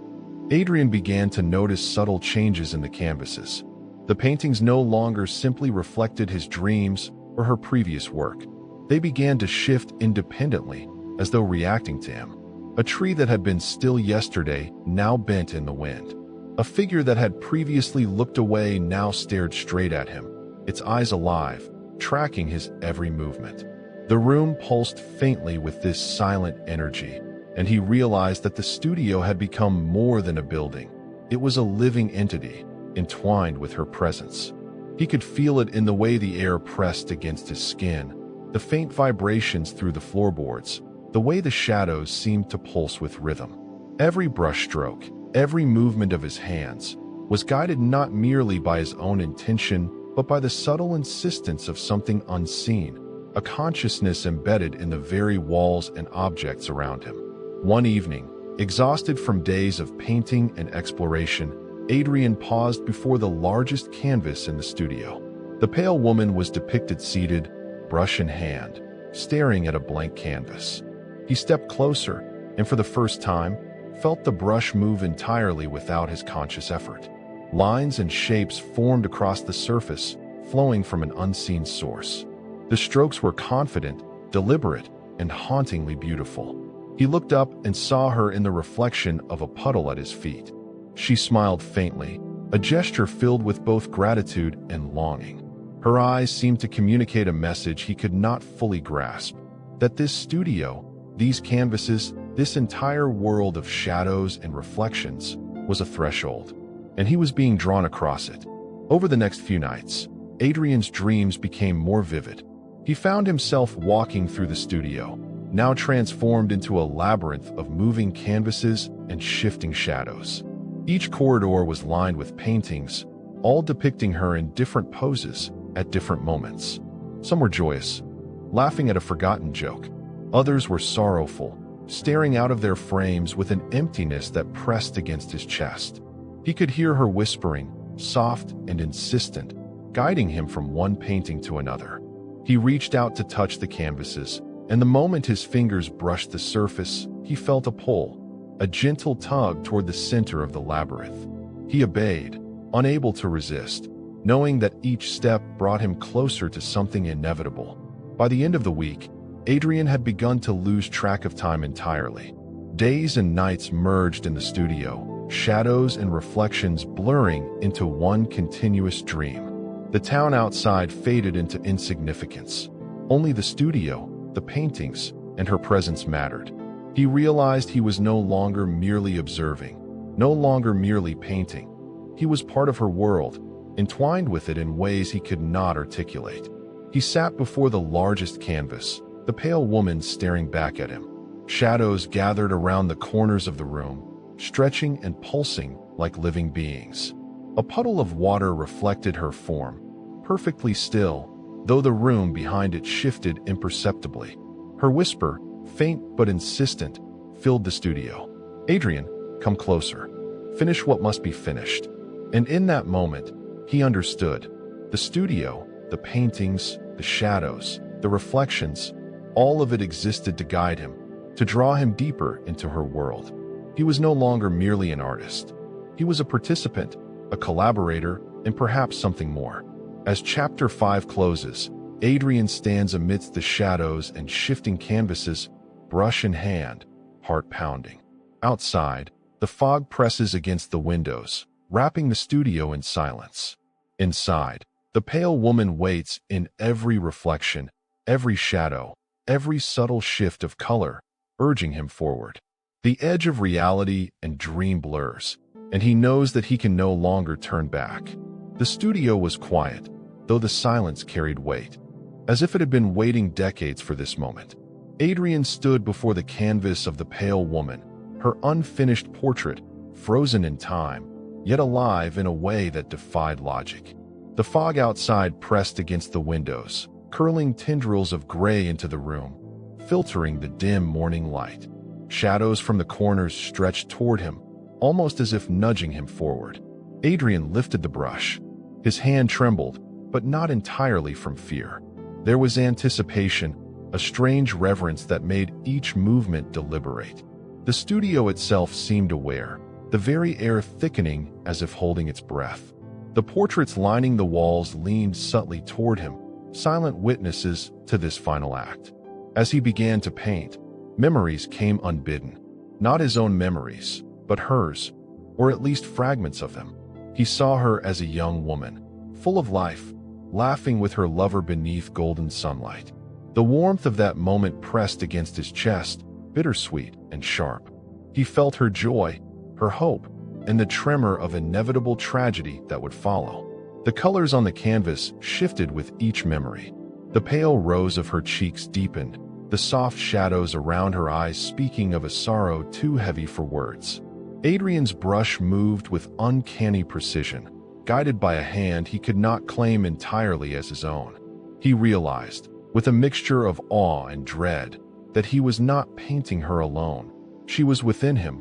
Adrian began to notice subtle changes in the canvases. The paintings no longer simply reflected his dreams or her previous work. They began to shift independently, as though reacting to him. A tree that had been still yesterday now bent in the wind. A figure that had previously looked away now stared straight at him, its eyes alive, tracking his every movement. The room pulsed faintly with this silent energy, and he realized that the studio had become more than a building. It was a living entity, entwined with her presence. He could feel it in the way the air pressed against his skin, the faint vibrations through the floorboards, the way the shadows seemed to pulse with rhythm. Every brushstroke, every movement of his hands, was guided not merely by his own intention, but by the subtle insistence of something unseen, a consciousness embedded in the very walls and objects around him. One evening, exhausted from days of painting and exploration, Adrian paused before the largest canvas in the studio. The pale woman was depicted seated, brush in hand, staring at a blank canvas. He stepped closer, and for the first time, felt the brush move entirely without his conscious effort. Lines and shapes formed across the surface, flowing from an unseen source. The strokes were confident, deliberate, and hauntingly beautiful. He looked up and saw her in the reflection of a puddle at his feet. She smiled faintly, a gesture filled with both gratitude and longing. Her eyes seemed to communicate a message he could not fully grasp, that this studio, these canvases, this entire world of shadows and reflections was a threshold, and he was being drawn across it. Over the next few nights, Adrian's dreams became more vivid. He found himself walking through the studio, now transformed into a labyrinth of moving canvases and shifting shadows. Each corridor was lined with paintings, all depicting her in different poses at different moments. Some were joyous, laughing at a forgotten joke. Others were sorrowful, staring out of their frames with an emptiness that pressed against his chest. He could hear her whispering, soft and insistent, guiding him from one painting to another. He reached out to touch the canvases, and the moment his fingers brushed the surface, he felt a pull, a gentle tug toward the center of the labyrinth. He obeyed, unable to resist, knowing that each step brought him closer to something inevitable. By the end of the week, Adrian had begun to lose track of time entirely. Days and nights merged in the studio, shadows and reflections blurring into one continuous dream. The town outside faded into insignificance. Only the studio, the paintings, and her presence mattered. He realized he was no longer merely observing, no longer merely painting. He was part of her world, entwined with it in ways he could not articulate. He sat before the largest canvas, the pale woman staring back at him. Shadows gathered around the corners of the room, stretching and pulsing like living beings. A puddle of water reflected her form, perfectly still, though the room behind it shifted imperceptibly. Her whisper, faint but insistent, filled the studio. "Adrian, come closer. Finish what must be finished." And in that moment, he understood. The studio, the paintings, the shadows, the reflections, all of it existed to guide him, to draw him deeper into her world. He was no longer merely an artist. He was a participant, a collaborator, and perhaps something more. As Chapter 5 closes, Adrian stands amidst the shadows and shifting canvases, brush in hand, heart pounding. Outside, the fog presses against the windows, wrapping the studio in silence. Inside, the pale woman waits in every reflection, every shadow, every subtle shift of color, urging him forward. The edge of reality and dream blurs, and he knows that he can no longer turn back. The studio was quiet, though the silence carried weight, as if it had been waiting decades for this moment. Adrian stood before the canvas of the pale woman, her unfinished portrait, frozen in time, yet alive in a way that defied logic. The fog outside pressed against the windows, curling tendrils of gray into the room, filtering the dim morning light. Shadows from the corners stretched toward him, almost as if nudging him forward. Adrian lifted the brush. His hand trembled, but not entirely from fear. There was anticipation, a strange reverence that made each movement deliberate. The studio itself seemed aware, the very air thickening as if holding its breath. The portraits lining the walls leaned subtly toward him, silent witnesses to this final act. As he began to paint, memories came unbidden. Not his own memories, but hers, or at least fragments of them. He saw her as a young woman, full of life, laughing with her lover beneath golden sunlight. The warmth of that moment pressed against his chest, bittersweet and sharp. He felt her joy, her hope, and the tremor of inevitable tragedy that would follow. The colors on the canvas shifted with each memory. The pale rose of her cheeks deepened, the soft shadows around her eyes speaking of a sorrow too heavy for words. Adrian's brush moved with uncanny precision, guided by a hand he could not claim entirely as his own. He realized, with a mixture of awe and dread, that he was not painting her alone. She was within him,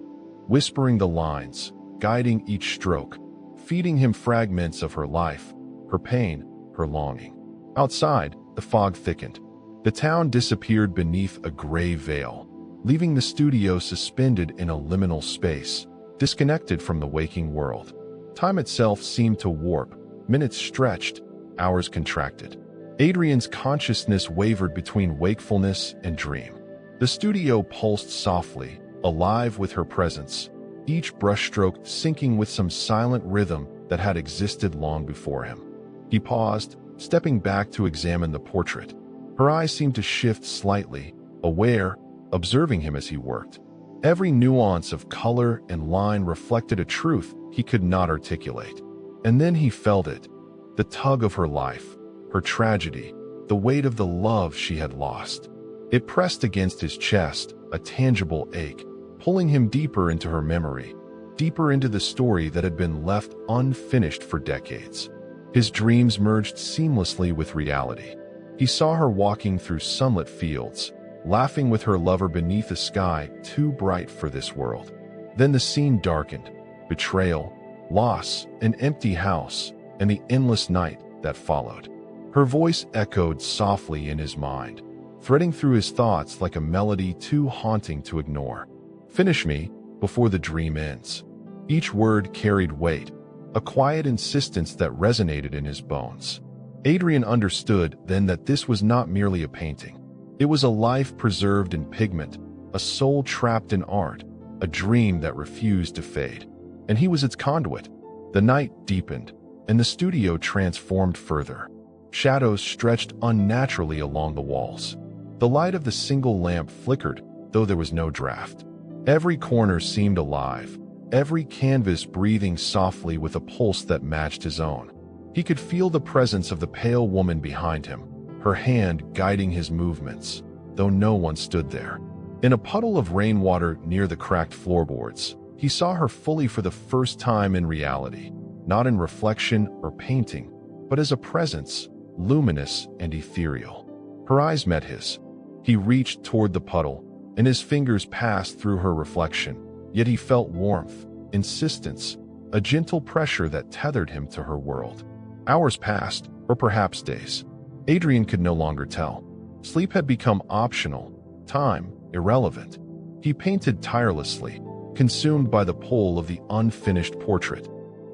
whispering the lines, guiding each stroke, feeding him fragments of her life, her pain, her longing. Outside, the fog thickened. The town disappeared beneath a gray veil, leaving the studio suspended in a liminal space, disconnected from the waking world. Time itself seemed to warp, minutes stretched, hours contracted. Adrian's consciousness wavered between wakefulness and dream. The studio pulsed softly, alive with her presence, each brushstroke syncing with some silent rhythm that had existed long before him. He paused, stepping back to examine the portrait. Her eyes seemed to shift slightly, aware, observing him as he worked. Every nuance of color and line reflected a truth he could not articulate. And then he felt it, the tug of her life, her tragedy, the weight of the love she had lost. It pressed against his chest, a tangible ache, pulling him deeper into her memory, deeper into the story that had been left unfinished for decades. His dreams merged seamlessly with reality. He saw her walking through sunlit fields, laughing with her lover beneath a sky too bright for this world. Then the scene darkened, betrayal, loss, an empty house, and the endless night that followed. Her voice echoed softly in his mind, threading through his thoughts like a melody too haunting to ignore. "Finish me before the dream ends." Each word carried weight, a quiet insistence that resonated in his bones. Adrian understood then that this was not merely a painting. It was a life preserved in pigment, a soul trapped in art, a dream that refused to fade. And he was its conduit. The night deepened, and the studio transformed further. Shadows stretched unnaturally along the walls. The light of the single lamp flickered, though there was no draft. Every corner seemed alive, every canvas breathing softly with a pulse that matched his own. He could feel the presence of the pale woman behind him, her hand guiding his movements, though no one stood there. In a puddle of rainwater near the cracked floorboards, he saw her fully for the first time in reality, not in reflection or painting, but as a presence, luminous and ethereal. Her eyes met his. He reached toward the puddle, and his fingers passed through her reflection, yet he felt warmth, insistence, a gentle pressure that tethered him to her world. Hours passed, or perhaps days. Adrian could no longer tell. Sleep had become optional, time irrelevant. He painted tirelessly, consumed by the pull of the unfinished portrait.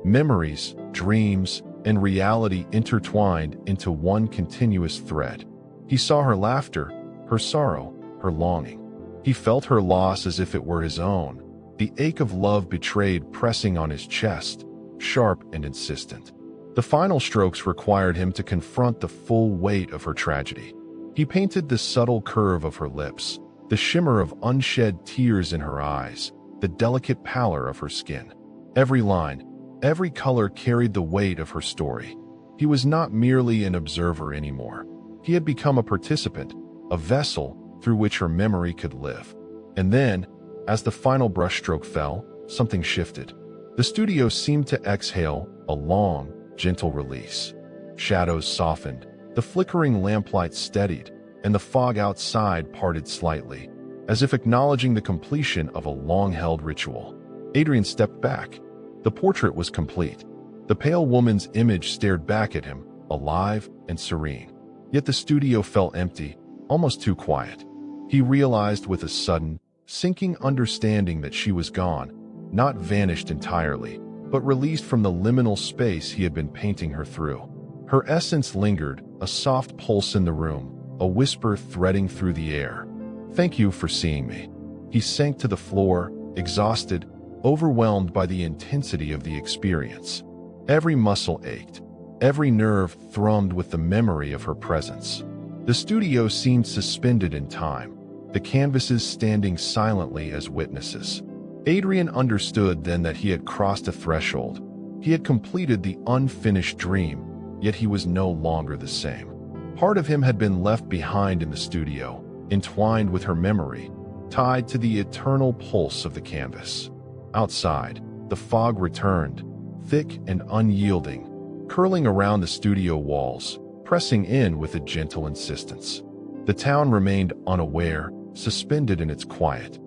Memories, dreams, and reality intertwined into one continuous thread. He saw her laughter, her sorrow, her longing. He felt her loss as if it were his own, the ache of love betrayed pressing on his chest, sharp and insistent. The final strokes required him to confront the full weight of her tragedy. He painted the subtle curve of her lips, the shimmer of unshed tears in her eyes, the delicate pallor of her skin. Every line, every color carried the weight of her story. He was not merely an observer anymore. He had become a participant, a vessel through which her memory could live. And then, as the final brushstroke fell, something shifted. The studio seemed to exhale a long, gentle release. Shadows softened, the flickering lamplight steadied, and the fog outside parted slightly, as if acknowledging the completion of a long-held ritual. Adrian stepped back. The portrait was complete. The pale woman's image stared back at him, alive and serene. Yet the studio felt empty, almost too quiet. He realized with a sudden, sinking understanding that she was gone, not vanished entirely, but released from the liminal space he had been painting her through. Her essence lingered, a soft pulse in the room, a whisper threading through the air. "Thank you for seeing me." He sank to the floor, exhausted, overwhelmed by the intensity of the experience. Every muscle ached. Every nerve thrummed with the memory of her presence. The studio seemed suspended in time, the canvases standing silently as witnesses. Adrian understood then that he had crossed a threshold. He had completed the unfinished dream, yet he was no longer the same. Part of him had been left behind in the studio, entwined with her memory, tied to the eternal pulse of the canvas. Outside, the fog returned, thick and unyielding, curling around the studio walls, pressing in with a gentle insistence. The town remained unaware, suspended in its quiet,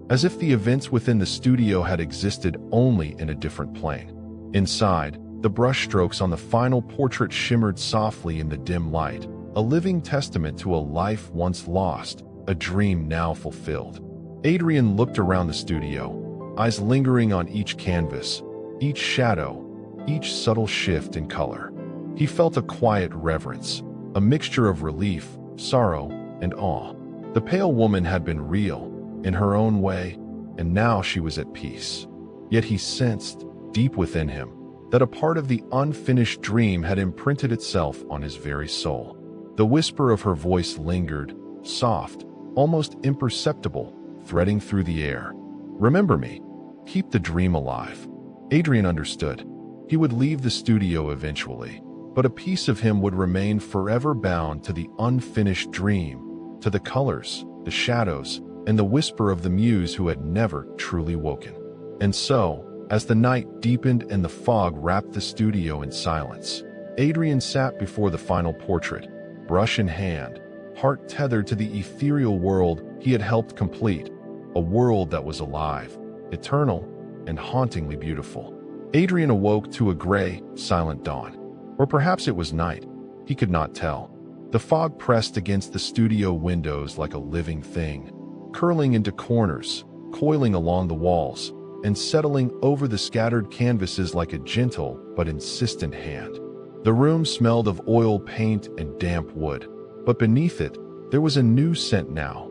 as if the events within the studio had existed only in a different plane. Inside, the brushstrokes on the final portrait shimmered softly in the dim light, a living testament to a life once lost, a dream now fulfilled. Adrian looked around the studio, eyes lingering on each canvas, each shadow, each subtle shift in color. He felt a quiet reverence, a mixture of relief, sorrow, and awe. The pale woman had been real, in her own way, and now she was at peace. Yet he sensed, deep within him, that a part of the unfinished dream had imprinted itself on his very soul. The whisper of her voice lingered, soft, almost imperceptible, threading through the air. "Remember me. Keep the dream alive." Adrian understood. He would leave the studio eventually, but a piece of him would remain forever bound to the unfinished dream, to the colors, the shadows, and the whisper of the muse who had never truly woken. And so, as the night deepened and the fog wrapped the studio in silence, Adrian sat before the final portrait, brush in hand, heart tethered to the ethereal world he had helped complete, a world that was alive, eternal, and hauntingly beautiful. Adrian awoke to a gray, silent dawn. Or perhaps it was night. He could not tell. The fog pressed against the studio windows like a living thing, curling into corners, coiling along the walls, and settling over the scattered canvases like a gentle but insistent hand. The room smelled of oil paint and damp wood, but beneath it, there was a new scent now,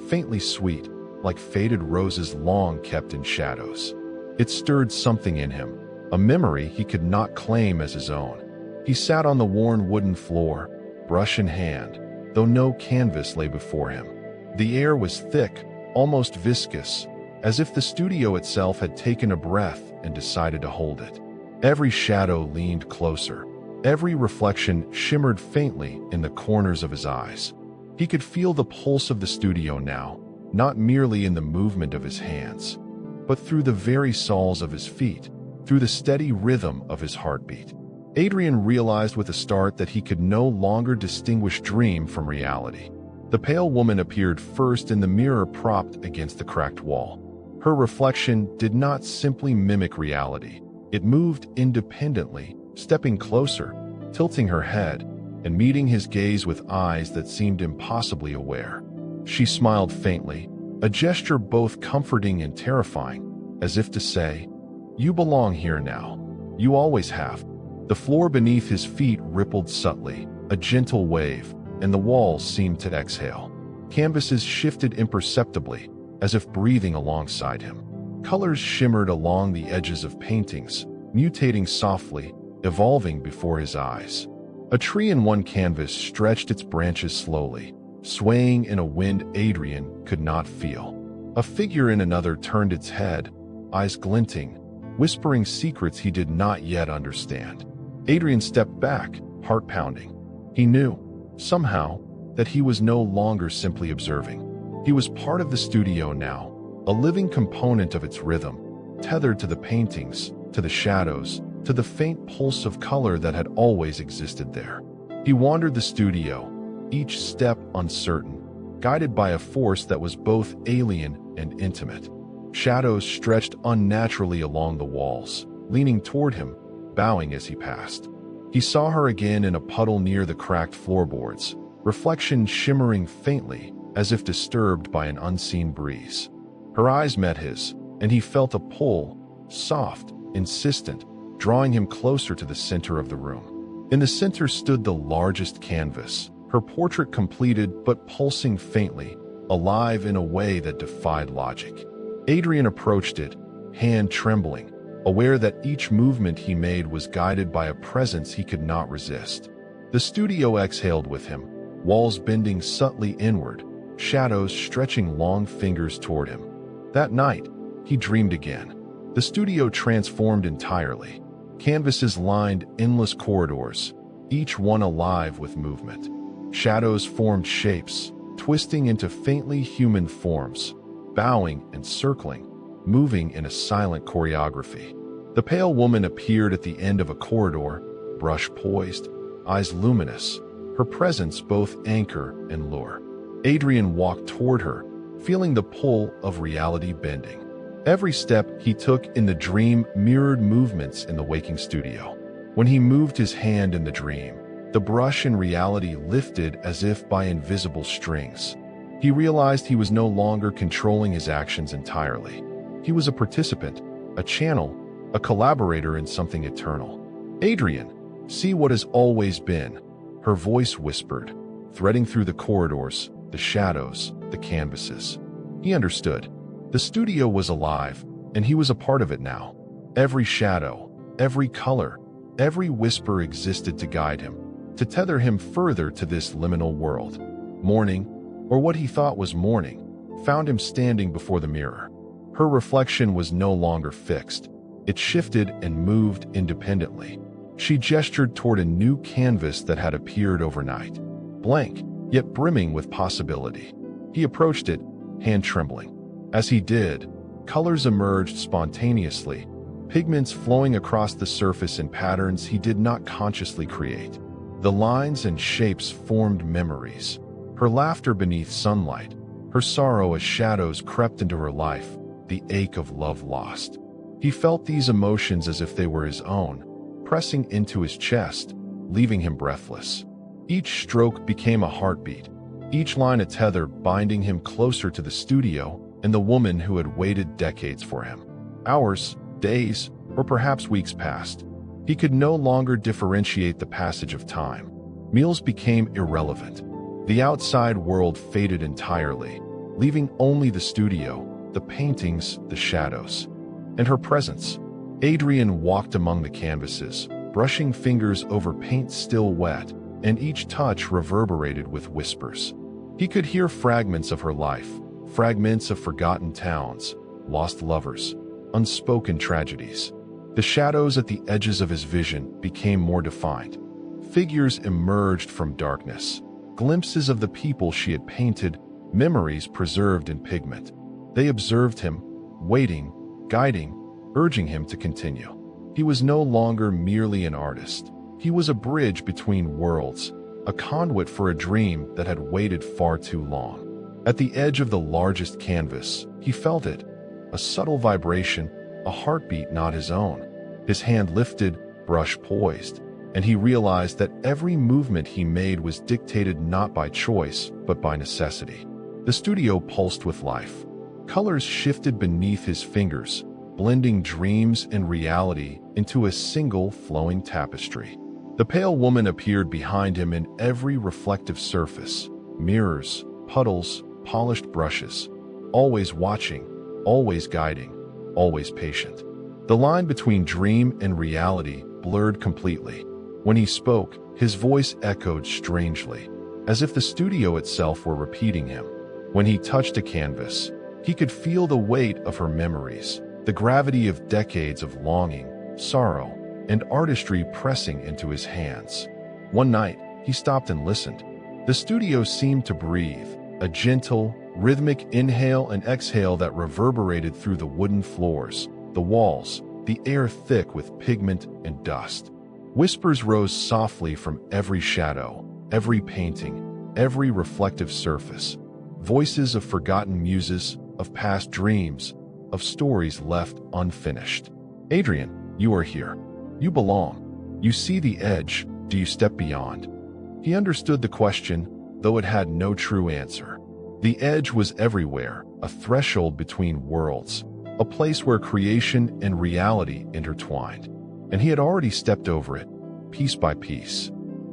faintly sweet, like faded roses long kept in shadows. It stirred something in him, a memory he could not claim as his own. He sat on the worn wooden floor, brush in hand, though no canvas lay before him. The air was thick, almost viscous, as if the studio itself had taken a breath and decided to hold it. Every shadow leaned closer. Every reflection shimmered faintly in the corners of his eyes. He could feel the pulse of the studio now, not merely in the movement of his hands, but through the very soles of his feet, through the steady rhythm of his heartbeat. Adrian realized with a start that he could no longer distinguish dream from reality. The pale woman appeared first in the mirror propped against the cracked wall. Her reflection did not simply mimic reality. It moved independently, stepping closer, tilting her head, and meeting his gaze with eyes that seemed impossibly aware. She smiled faintly, a gesture both comforting and terrifying, as if to say, "You belong here now. You always have." The floor beneath his feet rippled subtly, a gentle wave, and the walls seemed to exhale. Canvases shifted imperceptibly, as if breathing alongside him. Colors shimmered along the edges of paintings, mutating softly, evolving before his eyes. A tree in one canvas stretched its branches slowly, swaying in a wind Adrian could not feel. A figure in another turned its head, eyes glinting, whispering secrets he did not yet understand. Adrian stepped back, heart pounding. He knew, somehow, that he was no longer simply observing. He was part of the studio now, a living component of its rhythm, tethered to the paintings, to the shadows, to the faint pulse of color that had always existed there. He wandered the studio, each step uncertain, guided by a force that was both alien and intimate. Shadows stretched unnaturally along the walls, leaning toward him, bowing as he passed. He saw her again in a puddle near the cracked floorboards, reflection shimmering faintly, as if disturbed by an unseen breeze. Her eyes met his, and he felt a pull, soft, insistent, drawing him closer to the center of the room. In the center stood the largest canvas, her portrait completed but pulsing faintly, alive in a way that defied logic. Adrian approached it, hand trembling, aware that each movement he made was guided by a presence he could not resist. The studio exhaled with him, walls bending subtly inward, shadows stretching long fingers toward him. That night, he dreamed again. The studio transformed entirely. Canvases lined endless corridors, each one alive with movement. Shadows formed shapes, twisting into faintly human forms, bowing and circling, moving in a silent choreography. The pale woman appeared at the end of a corridor, brush poised, eyes luminous, her presence both anchor and lure. Adrian walked toward her, feeling the pull of reality bending. Every step he took in the dream mirrored movements in the waking studio. When he moved his hand in the dream, the brush in reality lifted as if by invisible strings. He realized he was no longer controlling his actions entirely. He was a participant, a channel, a collaborator in something eternal. "Adrian, see what has always been," her voice whispered, threading through the corridors, the shadows, the canvases. He understood. The studio was alive, and he was a part of it now. Every shadow, every color, every whisper existed to guide him, to tether him further to this liminal world. Morning, or what he thought was morning, found him standing before the mirror. Her reflection was no longer fixed. It shifted and moved independently. She gestured toward a new canvas that had appeared overnight, blank, yet brimming with possibility. He approached it, hand trembling. As he did, colors emerged spontaneously, pigments flowing across the surface in patterns he did not consciously create. The lines and shapes formed memories. Her laughter beneath sunlight, her sorrow as shadows crept into her life, the ache of love lost. He felt these emotions as if they were his own, pressing into his chest, leaving him breathless. Each stroke became a heartbeat, each line a tether binding him closer to the studio and the woman who had waited decades for him. Hours, days, or perhaps weeks passed. He could no longer differentiate the passage of time. Meals became irrelevant. The outside world faded entirely, leaving only the studio, the paintings, the shadows, and her presence. Adrian walked among the canvases, brushing fingers over paint still wet, and each touch reverberated with whispers. He could hear fragments of her life, fragments of forgotten towns, lost lovers, unspoken tragedies. The shadows at the edges of his vision became more defined. Figures emerged from darkness, glimpses of the people she had painted, memories preserved in pigment. They observed him, waiting, guiding, urging him to continue. He was no longer merely an artist. He was a bridge between worlds, a conduit for a dream that had waited far too long. At the edge of the largest canvas, he felt it, a subtle vibration, a heartbeat not his own. His hand lifted, brush poised, and he realized that every movement he made was dictated not by choice, but by necessity. The studio pulsed with life. Colors shifted beneath his fingers, blending dreams and reality into a single flowing tapestry. The pale woman appeared behind him in every reflective surface, mirrors, puddles, polished brushes, always watching, always guiding, always patient. The line between dream and reality blurred completely. When he spoke, his voice echoed strangely, as if the studio itself were repeating him. When he touched a canvas, he could feel the weight of her memories, the gravity of decades of longing, sorrow, and artistry pressing into his hands. One night, he stopped and listened. The studio seemed to breathe, a gentle, rhythmic inhale and exhale that reverberated through the wooden floors, the walls, the air thick with pigment and dust. Whispers rose softly from every shadow, every painting, every reflective surface. Voices of forgotten muses, of past dreams, of stories left unfinished. "Adrian, you are here. You belong. You see the edge. Do you step beyond?" He understood the question, though it had no true answer. The edge was everywhere, a threshold between worlds, a place where creation and reality intertwined. And he had already stepped over it, piece by piece.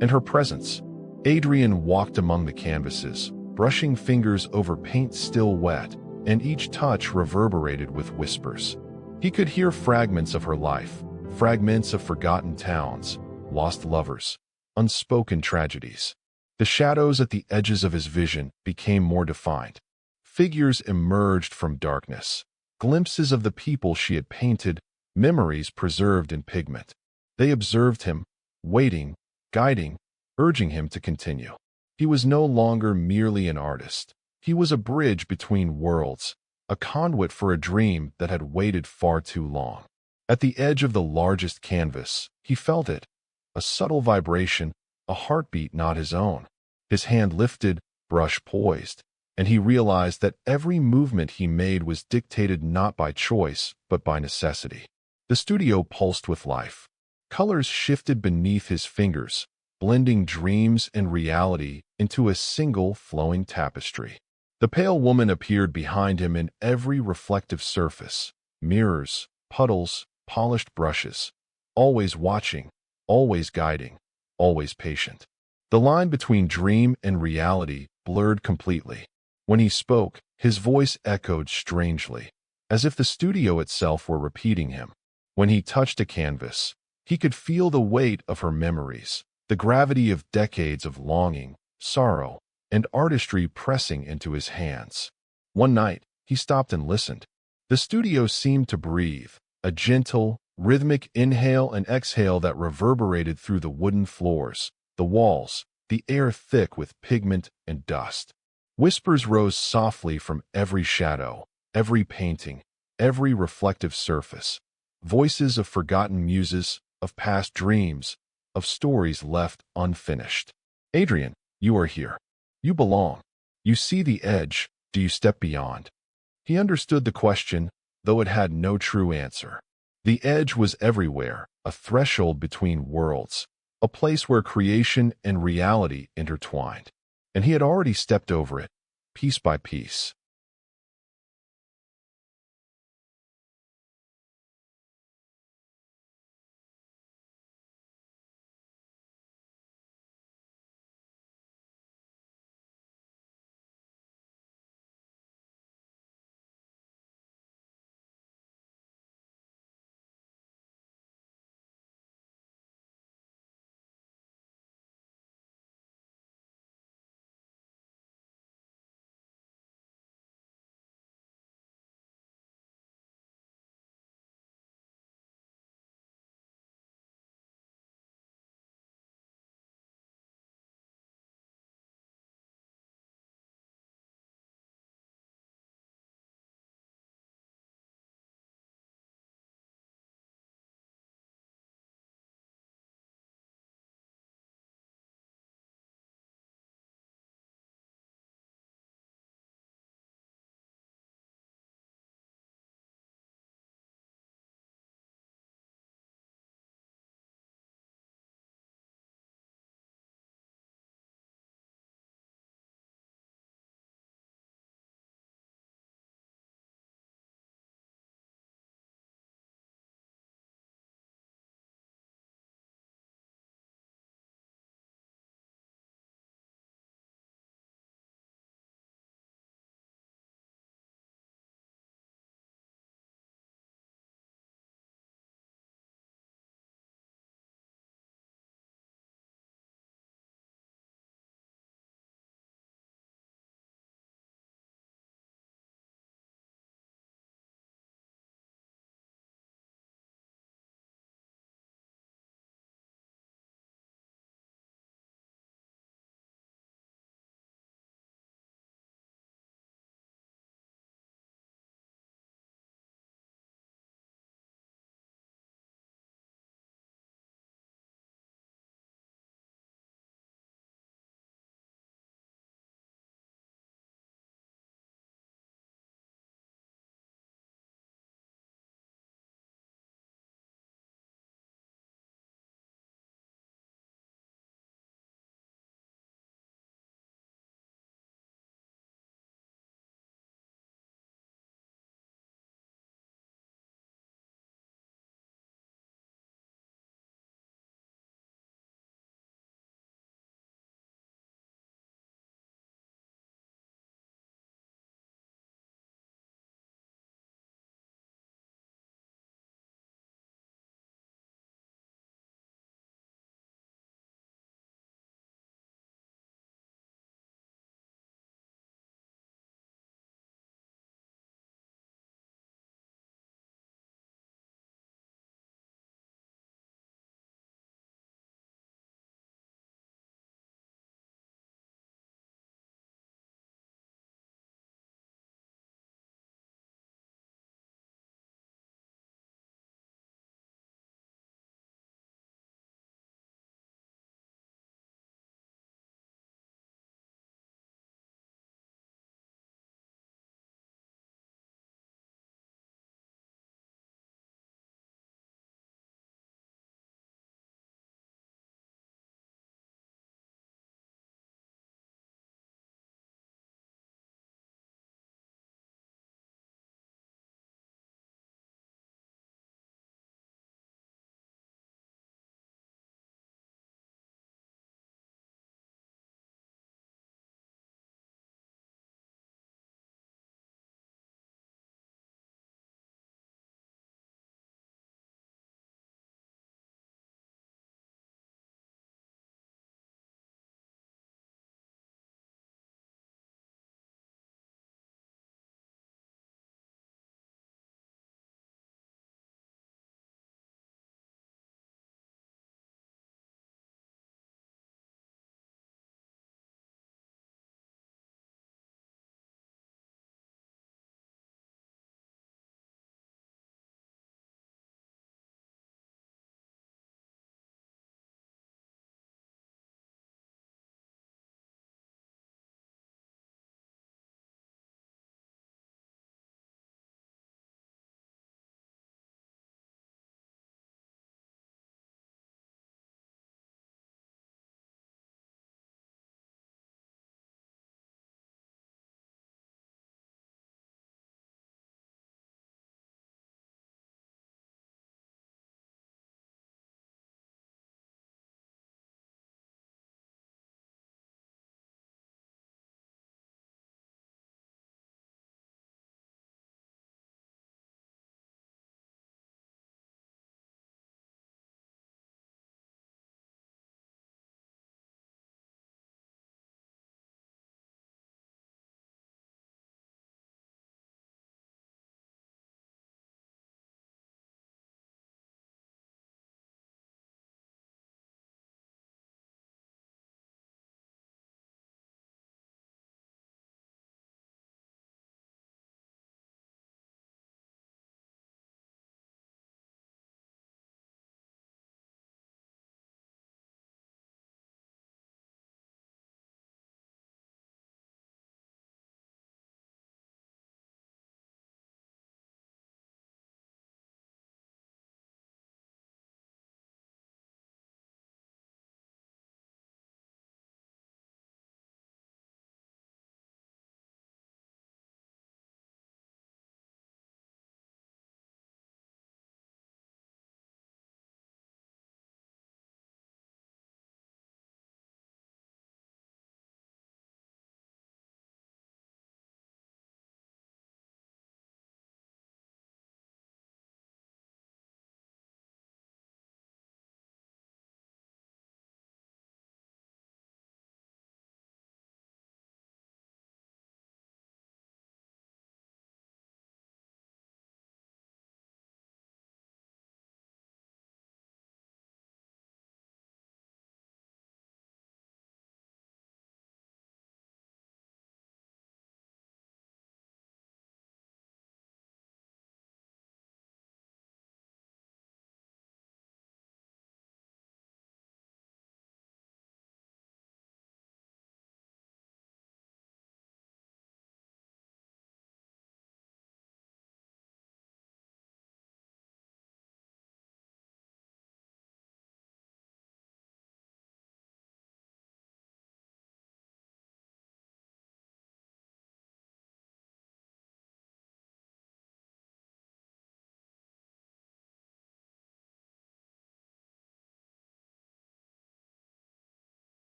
In her presence, Adrian walked among the canvases, brushing fingers over paint still wet, and each touch reverberated with whispers. He could hear fragments of her life, fragments of forgotten towns, lost lovers, unspoken tragedies. The shadows at the edges of his vision became more defined. Figures emerged from darkness, glimpses of the people she had painted, memories preserved in pigment. They observed him, waiting, guiding, urging him to continue. He was no longer merely an artist. He was a bridge between worlds, a conduit for a dream that had waited far too long. At the edge of the largest canvas, he felt it, a subtle vibration, a heartbeat not his own. His hand lifted, brush poised, and he realized that every movement he made was dictated not by choice, but by necessity. The studio pulsed with life. Colors shifted beneath his fingers, blending dreams and reality into a single flowing tapestry. The pale woman appeared behind him in every reflective surface, mirrors, puddles, polished brushes, always watching, always guiding, always patient. The line between dream and reality blurred completely. When he spoke, his voice echoed strangely, as if the studio itself were repeating him. When he touched a canvas, he could feel the weight of her memories, the gravity of decades of longing, sorrow, and artistry pressing into his hands. One night, he stopped and listened. The studio seemed to breathe, a gentle, rhythmic inhale and exhale that reverberated through the wooden floors, the walls, the air thick with pigment and dust. Whispers rose softly from every shadow, every painting, every reflective surface. Voices of forgotten muses, of past dreams, of stories left unfinished. Adrian, you are here. You belong. You see the edge. Do you step beyond? He understood the question, though it had no true answer. The edge was everywhere, a threshold between worlds, a place where creation and reality intertwined. And he had already stepped over it, piece by piece.